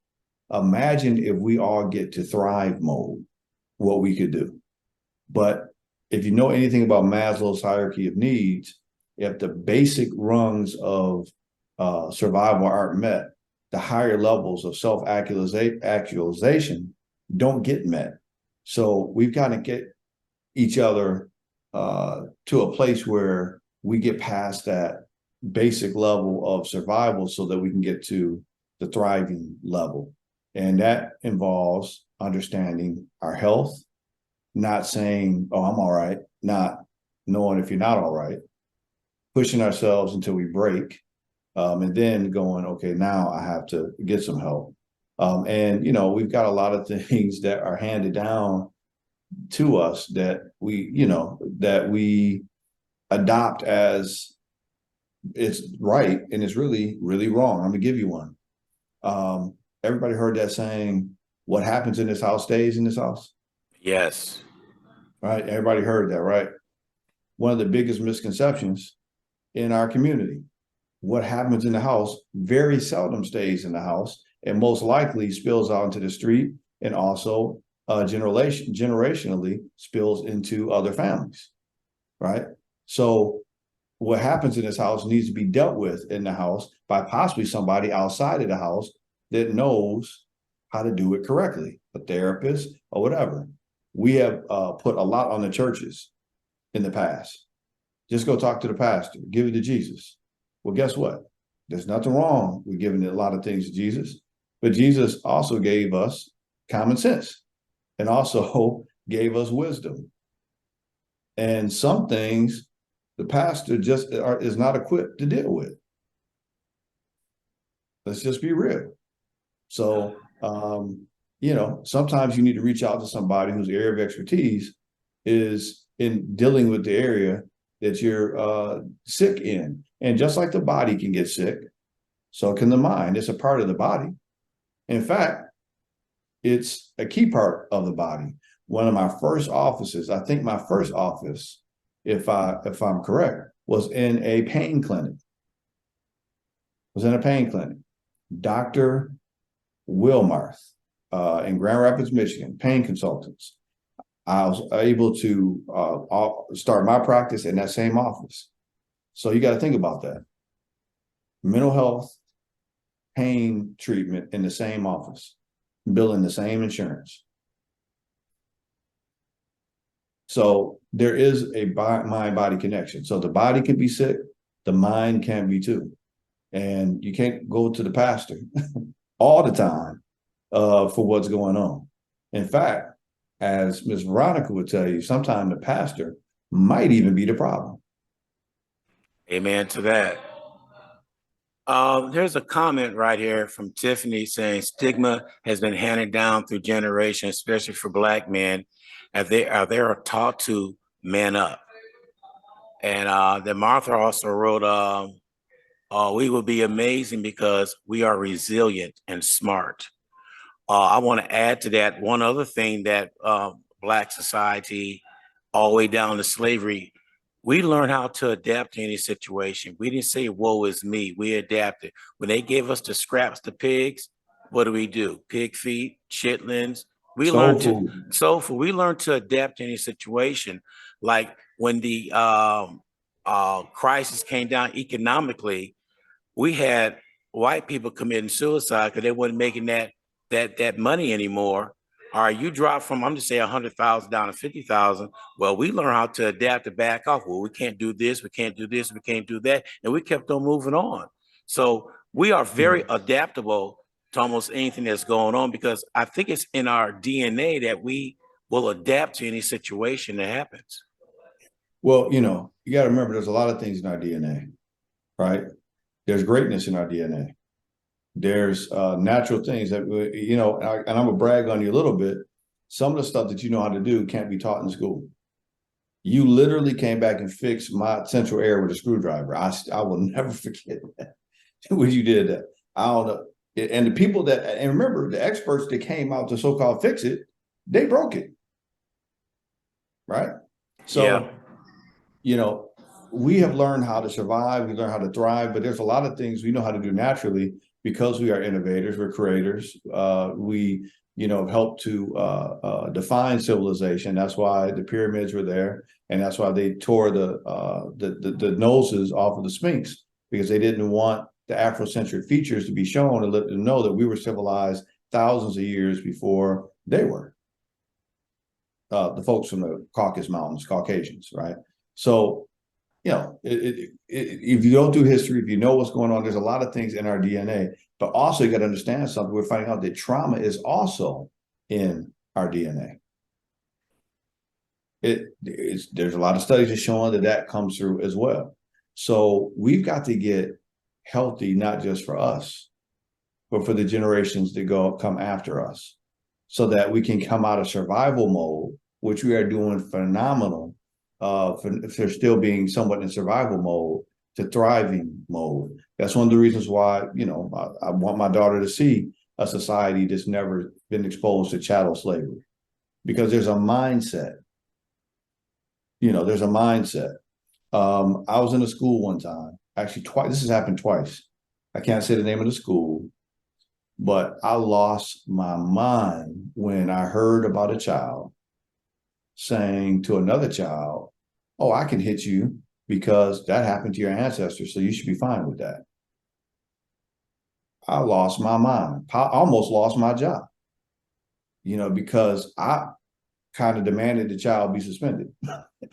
Imagine if we all get to thrive mode, what we could do. But if you know anything about Maslow's hierarchy of needs, if the basic rungs of survival aren't met, the higher levels of self-actualization don't get met. So we've got to get each other to a place where we get past that basic level of survival so that we can get to the thriving level. And that involves understanding our health, not saying, oh, I'm all right, not knowing if you're not all right, pushing ourselves until we break, and then going, okay, now I have to get some help. And, you know, we've got a lot of things that are handed down to us that that we adopt as it's right. And it's really, really wrong. I'm gonna give you one. Everybody heard that saying, what happens in this house stays in this house, Yes. right? Everybody heard that, right? One of the biggest misconceptions in our community. What happens in the house very seldom stays in the house and most likely spills out into the street and also generationally spills into other families, right? So what happens in this house needs to be dealt with in the house by possibly somebody outside of the house that knows how to do it correctly, a therapist or whatever. We have put a lot on the churches in the past. Just go talk to the pastor, give it to Jesus. Well, guess what? There's nothing wrong with giving a lot of things to Jesus, but Jesus also gave us common sense and also gave us wisdom. And some things the pastor just is not equipped to deal with. Let's just be real. So, sometimes you need to reach out to somebody whose area of expertise is in dealing with the area that you're sick in. And just like the body can get sick, so can the mind. It's a part of the body. In fact, it's a key part of the body. One of my first offices, I think my first office, if I'm correct, was in a pain clinic. Dr. Wilmarth in Grand Rapids, Michigan, pain consultants. I was able to start my practice in that same office. So you got to think about that. Mental health, pain treatment in the same office, billing the same insurance. So there is a mind-body connection. So the body can be sick, the mind can be too. And you can't go to the pastor all the time for what's going on. In fact, as Ms. Veronica would tell you, sometimes the pastor might even be the problem. Amen to that. There's a comment right here from Tiffany saying stigma has been handed down through generations, especially for Black men, as they are taught to man up. And then Martha also wrote, we will be amazing because we are resilient and smart. I want to add to that one other thing that Black society, all the way down to slavery, we learned how to adapt to any situation. We didn't say, woe is me. We adapted. When they gave us the scraps, the pigs, what do? Pig feet, chitlins. We Soul learned to, food. we learned to adapt to any situation. Like when the crisis came down economically, we had white people committing suicide because they wasn't making that money anymore. All right, you drop from, I'm just saying 100,000 down to 50,000. Well, we learn how to adapt to back off. Well, we can't do this, we can't do this, we can't do that, and we kept on moving on. So we are very adaptable to almost anything that's going on because I think it's in our DNA that we will adapt to any situation that happens. Well, you got to remember there's a lot of things in our DNA, right? There's greatness in our DNA. There's natural things that, and I'm going to brag on you a little bit. Some of the stuff that you know how to do can't be taught in school. You literally came back and fixed my central air with a screwdriver. I will never forget that when you did that. I don't know. And the people and remember, the experts that came out to so-called fix it, they broke it. Right? So, Yeah. We have learned how to survive, we learn how to thrive, but there's a lot of things we know how to do naturally because we are innovators, we're creators. We, have helped to define civilization. That's why the pyramids were there, and that's why they tore the noses off of the Sphinx, because they didn't want the Afrocentric features to be shown and let them know that we were civilized thousands of years before they were. The folks from the Caucasus Mountains, Caucasians, right? So, if you don't do history, if you know what's going on, there's a lot of things in our DNA. But also, you got to understand something. We're finding out that trauma is also in our DNA. There's a lot of studies that showing that comes through as well. So we've got to get healthy, not just for us, but for the generations that come after us, so that we can come out of survival mode, which we are doing phenomenal. If they're still being somewhat in survival mode, to thriving mode. That's one of the reasons why, I want my daughter to see a society that's never been exposed to chattel slavery, because there's a mindset. There's a mindset. I was in a school one time, actually twice. This has happened twice. I can't say the name of the school, but I lost my mind when I heard about a child saying to another child, "Oh, I can hit you because that happened to your ancestors, so you should be fine with that." I lost my mind. I almost lost my job, because I kind of demanded the child be suspended.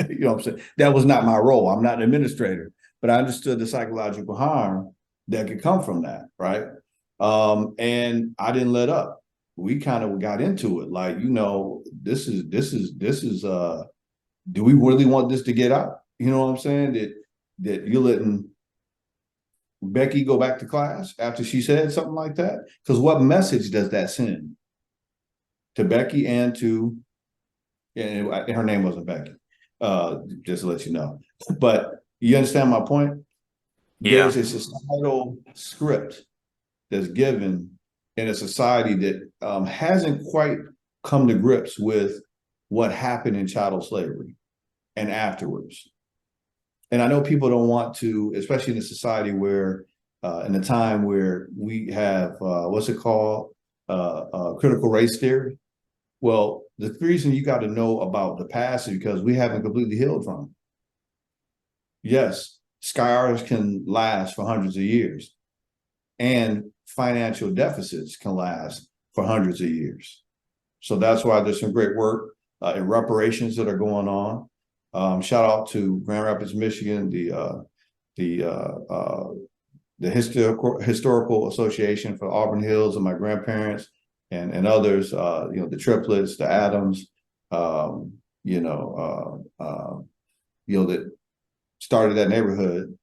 You know what I'm saying? That was not my role. I'm not an administrator, but I understood the psychological harm that could come from that, right? And I didn't let up. We kind of got into it, like, this is do we really want this to get out? You know what I'm saying? That you're letting Becky go back to class after she said something like that? Because what message does that send to Becky and to, and her name wasn't Becky, just to let you know. But you understand my point? Yeah. There's a societal script that's given in a society that hasn't quite come to grips with what happened in chattel slavery and afterwards. And I know people don't want to, especially in a society where, in a time where we have, what's it called? Critical race theory. Well, the reason you got to know about the past is because we haven't completely healed from it. Yes, scars can last for hundreds of years, and financial deficits can last for hundreds of years. So that's why there's some great work in reparations that are going on. Shout out to Grand Rapids, Michigan, the historical association for Auburn Hills, and my grandparents and others. The triplets, the Adams, that started that neighborhood.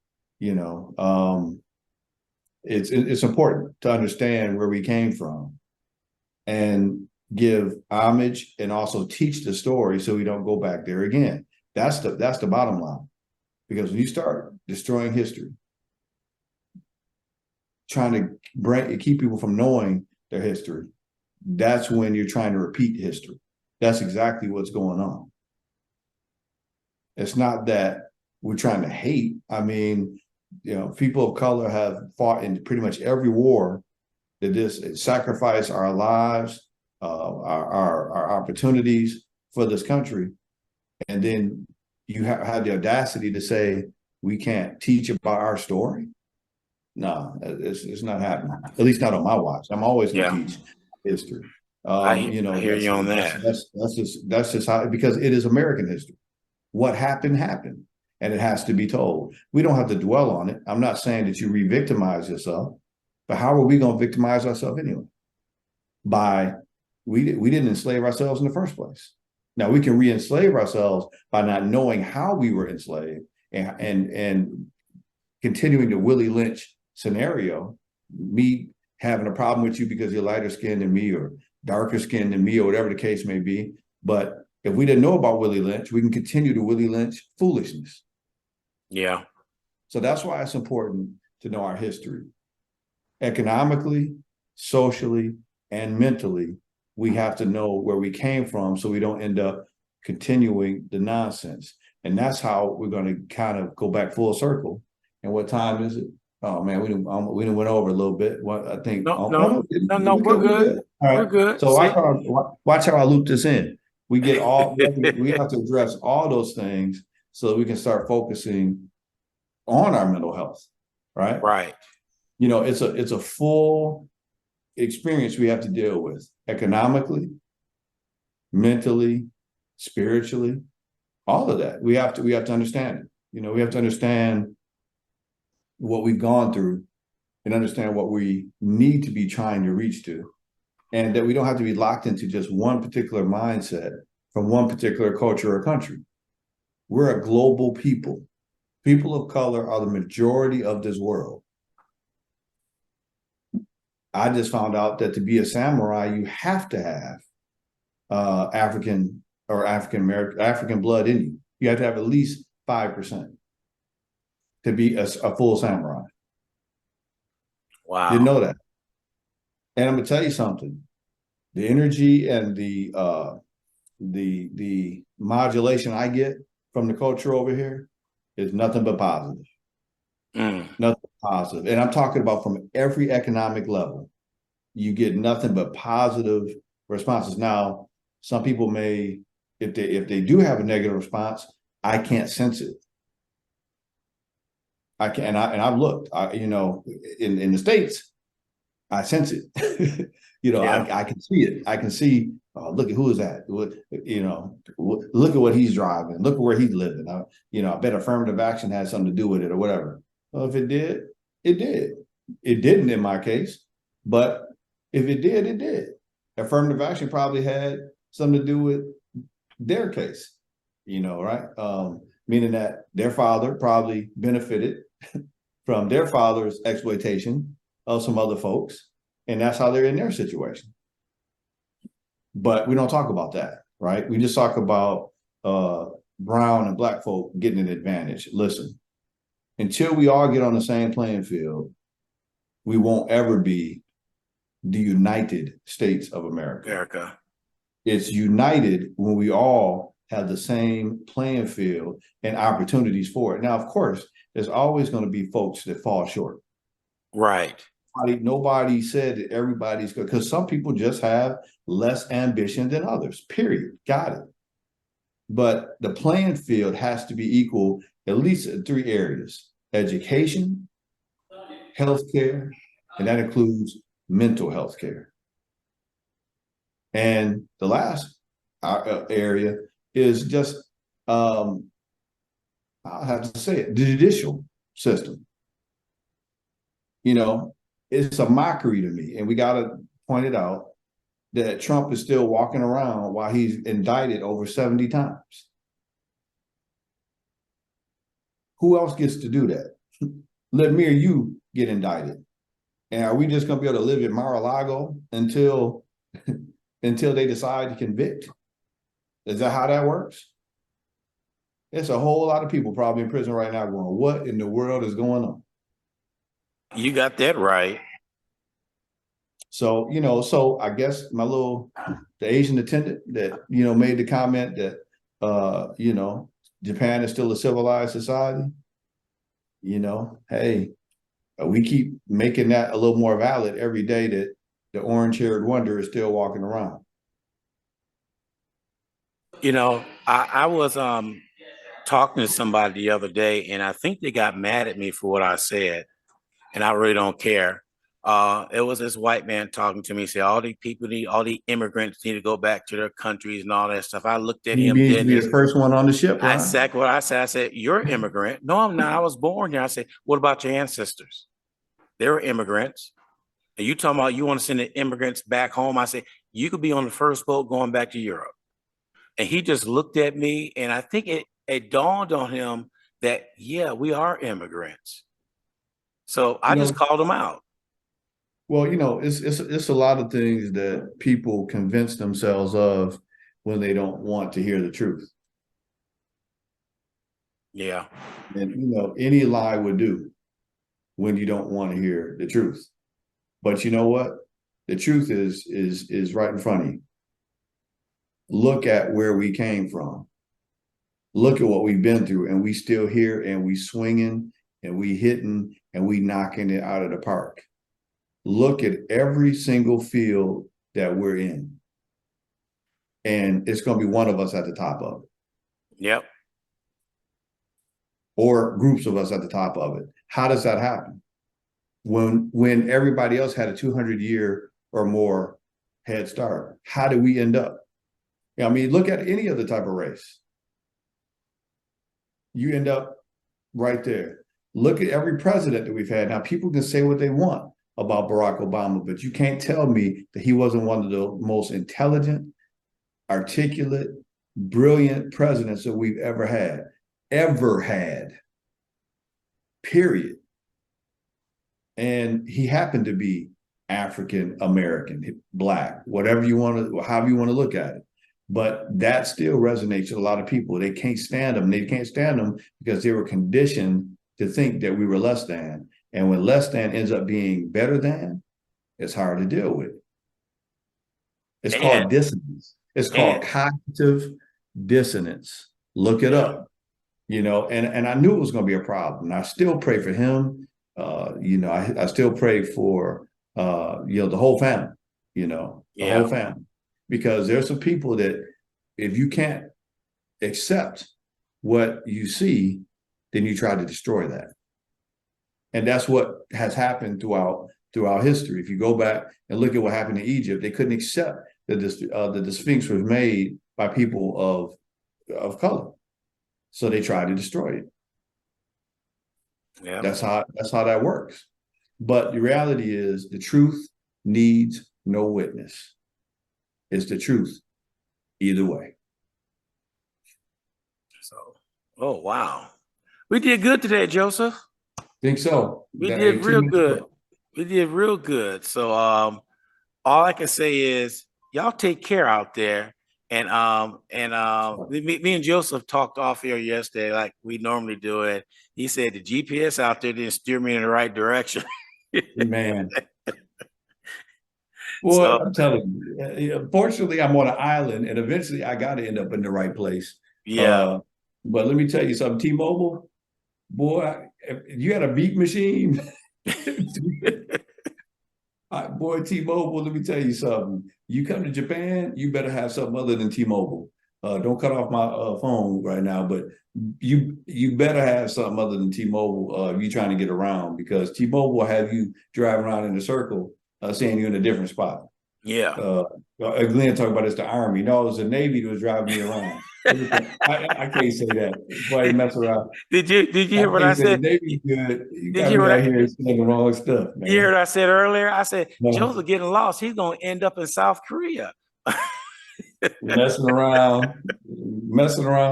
It's important to understand where we came from and give homage and also teach the story so we don't go back there again. That's the bottom line. Because when you start destroying history, trying to keep people from knowing their history, that's when you're trying to repeat history. That's exactly what's going on. It's not that we're trying to hate. I mean, people of color have fought in pretty much every war that sacrifice our lives, our opportunities for this country. And then you have the audacity to say, we can't teach about our story. No, it's not happening. At least not on my watch. I'm always going to teach history. I hear you on that. That's just how, because it is American history. What happened, and it has to be told. We don't have to dwell on it. I'm not saying that you re-victimize yourself, but how are we going to victimize ourselves anyway? We didn't enslave ourselves in the first place. Now we can re-enslave ourselves by not knowing how we were enslaved and continuing the Willie Lynch scenario, me having a problem with you because you're lighter skinned than me or darker skinned than me or whatever the case may be. But if we didn't know about Willie Lynch, we can continue the Willie Lynch foolishness. Yeah. So that's why it's important to know our history. Economically, socially, and mentally, we have to know where we came from so we don't end up continuing the nonsense. And that's how we're going to kind of go back full circle. And what time is it? Oh man, we didn't went over a little bit. What I think. No, we're good. All We're right. good. So watch how I loop this in. We get we have to address all those things so that we can start focusing on our mental health. Right. Right. You know, it's a full experience we have to deal with economically, mentally, spiritually, all of that. We have to understand it. You know, we have to understand what we've gone through and understand what we need to be trying to reach to, and that we don't have to be locked into just one particular mindset from one particular culture or country. We're a global people. People of color are the majority of this world. I just found out that to be a samurai, you have to have African or African blood in you. You have to have at least 5% to be a full samurai. Wow. Didn't know that. And I'm gonna tell you something. The energy and the modulation I get from the culture over here is nothing but positive. Nothing positive. And I'm talking about from every economic level. You get nothing but positive responses. Now, some people may, if they do have a negative response, I can't sense it. I can, and I've looked. In the States, I sense it. Yeah. I can see it. I can see. Look at who is that? Look at what he's driving. Look at where he's living. I bet affirmative action has something to do with it or whatever. Well, if it did, it did. It didn't in my case, but if it did, it did. Affirmative action probably had something to do with their case. Right? Meaning that their father probably benefited from their father's exploitation of some other folks, and that's how they're in their situation. But we don't talk about that, right? We just talk about brown and black folk getting an advantage. Listen, until we all get on the same playing field, we won't ever be the United States of America. It's united when we all have the same playing field and opportunities for it. Now, of course, there's always going to be folks that fall short. Right. Nobody said that everybody's good, because some people just have less ambition than others, period. Got it. But the playing field has to be equal, at least in 3 areas: education, healthcare, and that includes mental health care. And the last area is just, I'll have to say it, the judicial system. It's a mockery to me. And we got to point it out that Trump is still walking around while he's indicted over 70 times. Who else gets to do that? Let me or you get indicted. And are we just going to be able to live in Mar-a-Lago until they decide to convict? Is that how that works? There's a whole lot of people probably in prison right now going, what in the world is going on? You got that right. So, I guess the Asian attendant that, made the comment that, Japan is still a civilized society. Hey, we keep making that a little more valid every day that the orange-haired wonder is still walking around. I was talking to somebody the other day, and I think they got mad at me for what I said, and I really don't care. It was this white man talking to me, say all the immigrants need to go back to their countries and all that stuff. I looked at him. You mean to be the first one on the ship, right? Exactly what I said. I said, you're an immigrant. No, I'm not. I was born here. I said, what about your ancestors? They were immigrants. And you talking about you want to send the immigrants back home? I said, you could be on the first boat going back to Europe. And he just looked at me, and I think it dawned on him that, yeah, we are immigrants. So I You just know, called him out. well, it's a lot of things that people convince themselves of when they don't want to hear the truth. Yeah. And any lie would do when you don't want to hear the truth. But you know what? The truth is right in front of you. Look at where we came from. Look at what we've been through, and we still here, and we swinging, and we hitting, and we knocking it out of the park. Look at every single field that we're in, and it's going to be one of us at the top of it, Yep. or groups of us at the top of it. How does that happen? When everybody else had a 200-year or more head start, how did we end up? I mean, look at any other type of race. You end up right there. Look at every president that we've had. Now, people can say what they want about Barack Obama, but you can't tell me that he wasn't one of the most intelligent, articulate, brilliant presidents that we've ever had, period. And he happened to be African American, Black, whatever you want to, however you want to look at it. But that still resonates with a lot of people. They can't stand them. They can't stand them because they were conditioned to think that we were less than. And when less than ends up being better than, it's hard to deal with. It's And called dissonance. It's and called cognitive dissonance. Look it yeah. up. And I knew it was going to be a problem. And I still pray for him. I still pray for the whole family. The whole Yeah. family, because there's some people that if you can't accept what you see, then you try to destroy that. And that's what has happened throughout history. If you go back and look at what happened in Egypt, they couldn't accept that the Sphinx was made by people of color, so they tried to destroy it. Yeah. That's how that works. But the reality is, the truth needs no witness. It's the truth either way. So, oh wow. We did good today, Joseph. Think so. We Got did 18 real minutes good. left. We did real good. So all I can say is y'all take care out there. And me and Joseph talked off here yesterday, like we normally do it. He said the GPS out there didn't steer me in the right direction. Man, boy, So I'm telling you. Fortunately, I'm on an island, and eventually I got to end up in the right place. yeah. Uh, but let me tell you something, T-Mobile, boy, if you had a beat machine, boy, T-Mobile, let me tell you something. You come to Japan, you better have something other than T-Mobile. Don't cut off my phone right now, but you better have something other than T-Mobile if you're trying to get around, because T-Mobile will have you driving around in a circle, saying you're in a different spot. Yeah. Glenn talked about it's the Army. No, it was the Navy that was driving me around. I can't say that. Boy, mess around. Did you I hear what I can't say the said? Navy's good. You Did you got hear me what out I here saying the wrong stuff, you hear man. what I said earlier? I said No, Joseph getting lost. He's gonna end up in South Korea. messing around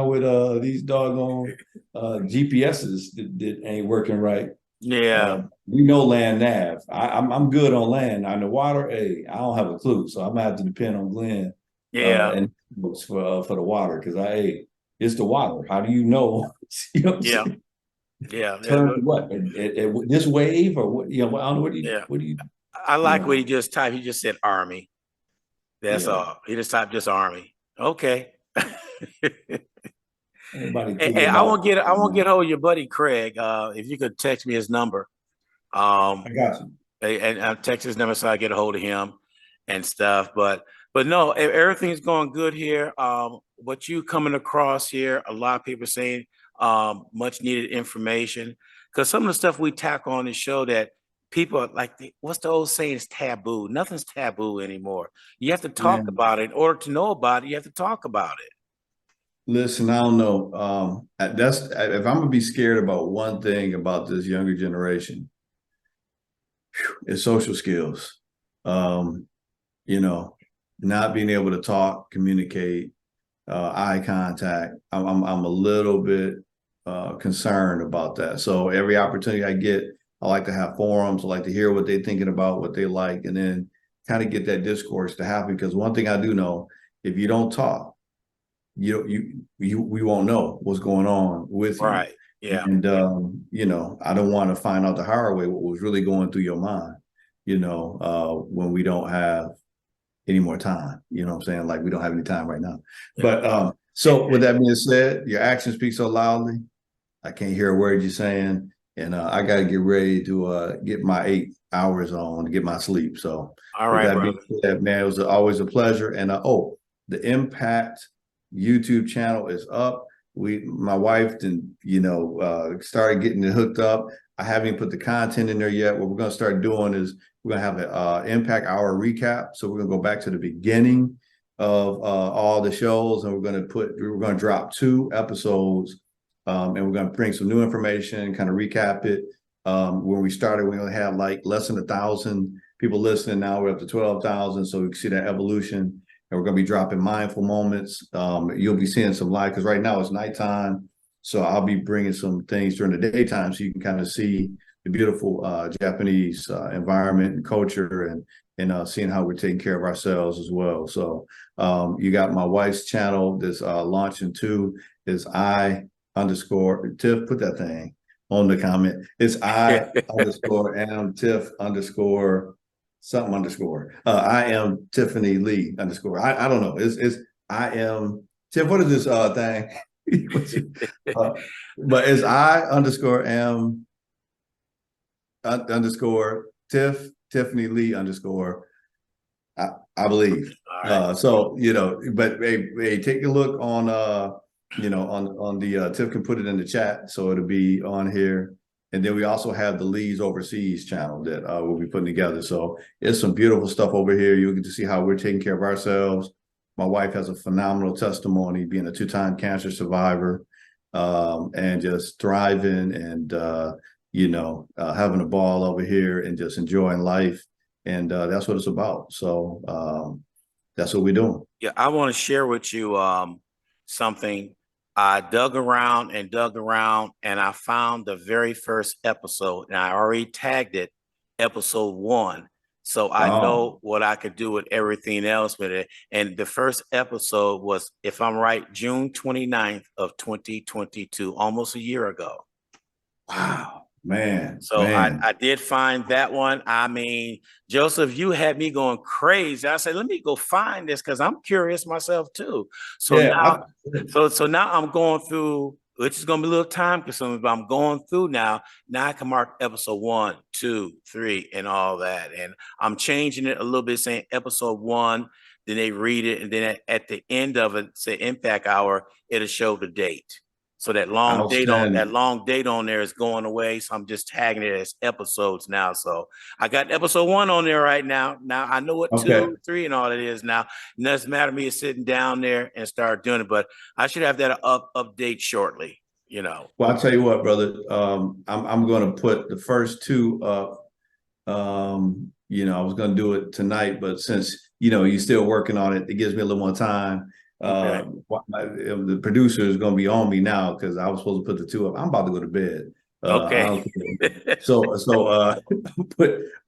with these doggone GPSs that ain't working right. Yeah. We know land nav. I'm good on land. On the water, hey, I don't have a clue. So I'm gonna have to depend on Glenn Yeah. and books for the water, because it's the water. How do you know? You know what I'm Yeah. saying? Yeah. Turn what? This wave or what? I don't know. Yeah. What do you? I You like what he know? just typed. He just said Army. That's Yeah. all. He just typed just Army. Okay. Everybody Hey, figure I about won't get I it won't get now. hold of your buddy Craig. If you could text me his number. I Um got you. and text his number so I get a hold of him and stuff. But no, everything's going good here. What you coming across here, a lot of people saying much needed information, because some of the stuff we tackle on the show that people are like, what's the old saying? It's taboo. Nothing's taboo anymore. You have to talk Man, about it. In order to know about it, you have to talk about it. listen, I don't know. That's if I'm gonna be scared about one thing about this younger generation, it's social skills. Um, you know, not being able to talk, communicate, eye contact. I'm a little bit concerned about that. So every opportunity I get, I like to have forums. I like to hear what they're thinking about, what they like, and then kind of get that discourse to happen. Because one thing I do know, if you don't talk, we won't know what's going on with you. Right. Yeah. And I don't want to find out the hard way what was really going through your mind, when we don't have any more time. You know what I'm saying? Like we don't have any time right now. Yeah. But so with that being said, your actions speak so loudly. I can't hear a word you're saying. And I got to get ready to get my 8 hours on to get my sleep. So All with right, that being brother. said, man, it was always a pleasure. And the Impact YouTube channel is up. My wife started getting it hooked up. I haven't even put the content in there yet. What we're going to start doing is we're going to have an Impact Hour recap. So we're going to go back to the beginning of all the shows, and we're going to drop 2 episodes, and we're going to bring some new information, kind of recap it. When we started, we only had like less than 1,000 people listening. Now we're up to 12,000. So we can see that evolution. And we're going to be dropping mindful moments. You'll be seeing some live because right now it's nighttime. So I'll be bringing some things during the daytime so you can kind of see the beautiful Japanese environment and culture, and seeing how we're taking care of ourselves as well. So you got my wife's channel that's launching too. Is I_Tiff, put that thing on the comment. It's I_am Tiff _ something _ I am Tiffany Lee _ I don't know. It's I am Tiff. What is this thing? But it's I_am _ Tiffany Lee _ I believe. All right. But hey, take a look on on the Tiff can put it in the chat, so it'll be on here. And then we also have the Lee's Overseas channel that we'll be putting together. So it's some beautiful stuff over here. You'll get to see how we're taking care of ourselves. My wife has a phenomenal testimony, being a 2-time cancer survivor, and just thriving and having a ball over here and just enjoying life. And that's what it's about. So that's what we're doing. Yeah, I want to share with you something. I dug around and I found the very first episode, and I already tagged it episode 1. So I know what I could do with everything else with it. And the first episode was, if I'm right, June 29th of 2022, almost a year ago. Wow. Man, So I did find that one. I mean, Joseph, you had me going crazy. I said, let me go find this because I'm curious myself too. So yeah, so now I'm going through, which is going to be a little time consuming, but I'm going through now. Now I can mark episode 1, 2, 3, and all that. And I'm changing it a little bit, saying episode 1, then they read it, and then at the end of it, say Impact Hour, it'll show the date. So that long date on there is going away. So I'm just tagging it as episodes now. So I got episode 1 on there right now. Now I know what 2, 3, and all it is now. It doesn't matter me sitting down there and start doing it, but I should have that update shortly. Well, I'll tell you what, brother. I'm going to put the first 2 up. I was going to do it tonight, but since you're still working on it, it gives me a little more time. Okay. The producer is going to be on me now because I was supposed to put the 2 up. I'm about to go to bed. Okay. So I'm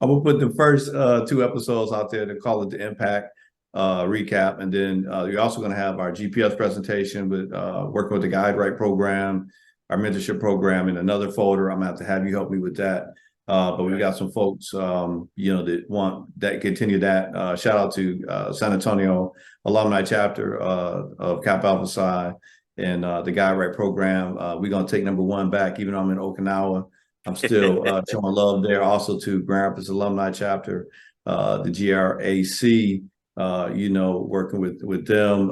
gonna put the first 2 episodes out there to call it the Impact recap, and then you're also going to have our GPS presentation with working with the Guide Right program, our mentorship program, in another folder. I'm gonna have you help me with that. But we got some folks, that want that continue that. Shout out to San Antonio alumni chapter of Kappa Alpha Psi and the Guide Right program. We're gonna take number 1 back, even though I'm in Okinawa. I'm still showing love there. Also to Grand Rapids alumni chapter, the GRAC. Working with them,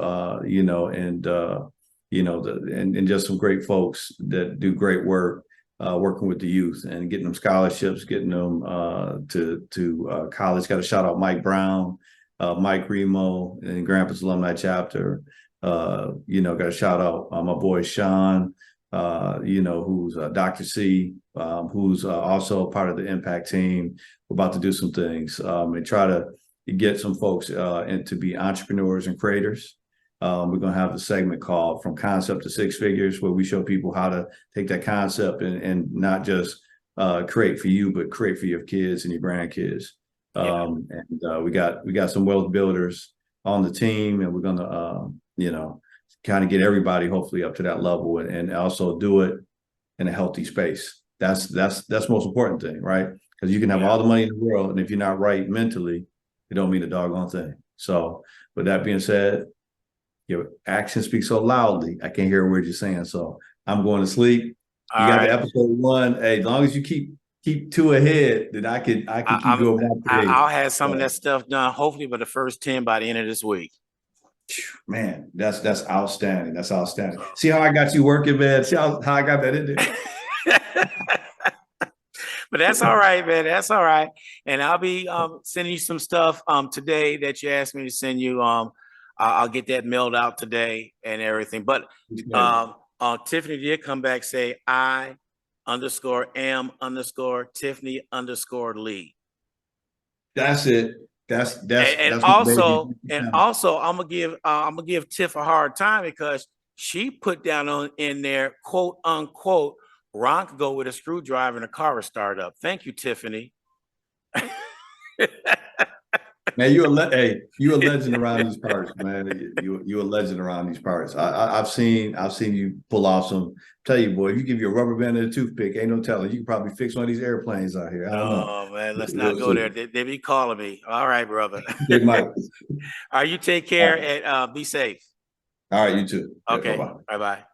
and just some great folks that do great work. Working with the youth and getting them scholarships, getting them to college. Got to shout out Mike Brown, Mike Remo, and Grand Rapids Alumni Chapter. Got to shout out my boy Sean, who's Dr. C, who's also part of the Impact team. We're about to do some things and try to get some folks and to be entrepreneurs and creators. We're going to have a segment called From Concept to Six Figures, where we show people how to take that concept and not just create for you, but create for your kids and your grandkids. And we got some wealth builders on the team, and we're going to, kind of get everybody hopefully up to that level, and also do it in a healthy space. That's most important thing, right? Because you can have all the money in the world, and if you're not right mentally, it don't mean a doggone thing. So with that being said, your action speaks so loudly, I can't hear a word you're saying. So I'm going to sleep. You got the episode 1. Hey, as long as you keep 2 ahead, then I can keep doing my page. I'll have some of that stuff done, hopefully by the first 10 by the end of this week. Man, that's outstanding. That's outstanding. See how I got you working, man? See how I got that in there? But that's all right, man. That's all right. And I'll be sending you some stuff today that you asked me to send you. I'll get that mailed out today and everything. But Tiffany did come back, say I_am_Tiffany_Lee. That's it. That's also I'm gonna give Tiff a hard time because she put down in there, quote unquote, Ron could go with a screwdriver and a car would start up. Thank you, Tiffany. Man, you a legend around these parts, man. You a legend around these parts. I've seen you pull off some. Tell you, boy, if you give you a rubber band and a toothpick, ain't no telling. You can probably fix one of these airplanes out here. I don't know. Oh man, let's not go there. They be calling me. All right, brother. They might. All right, you take care and be safe. All right, you too. Okay. Yeah, bye-bye. Bye-bye.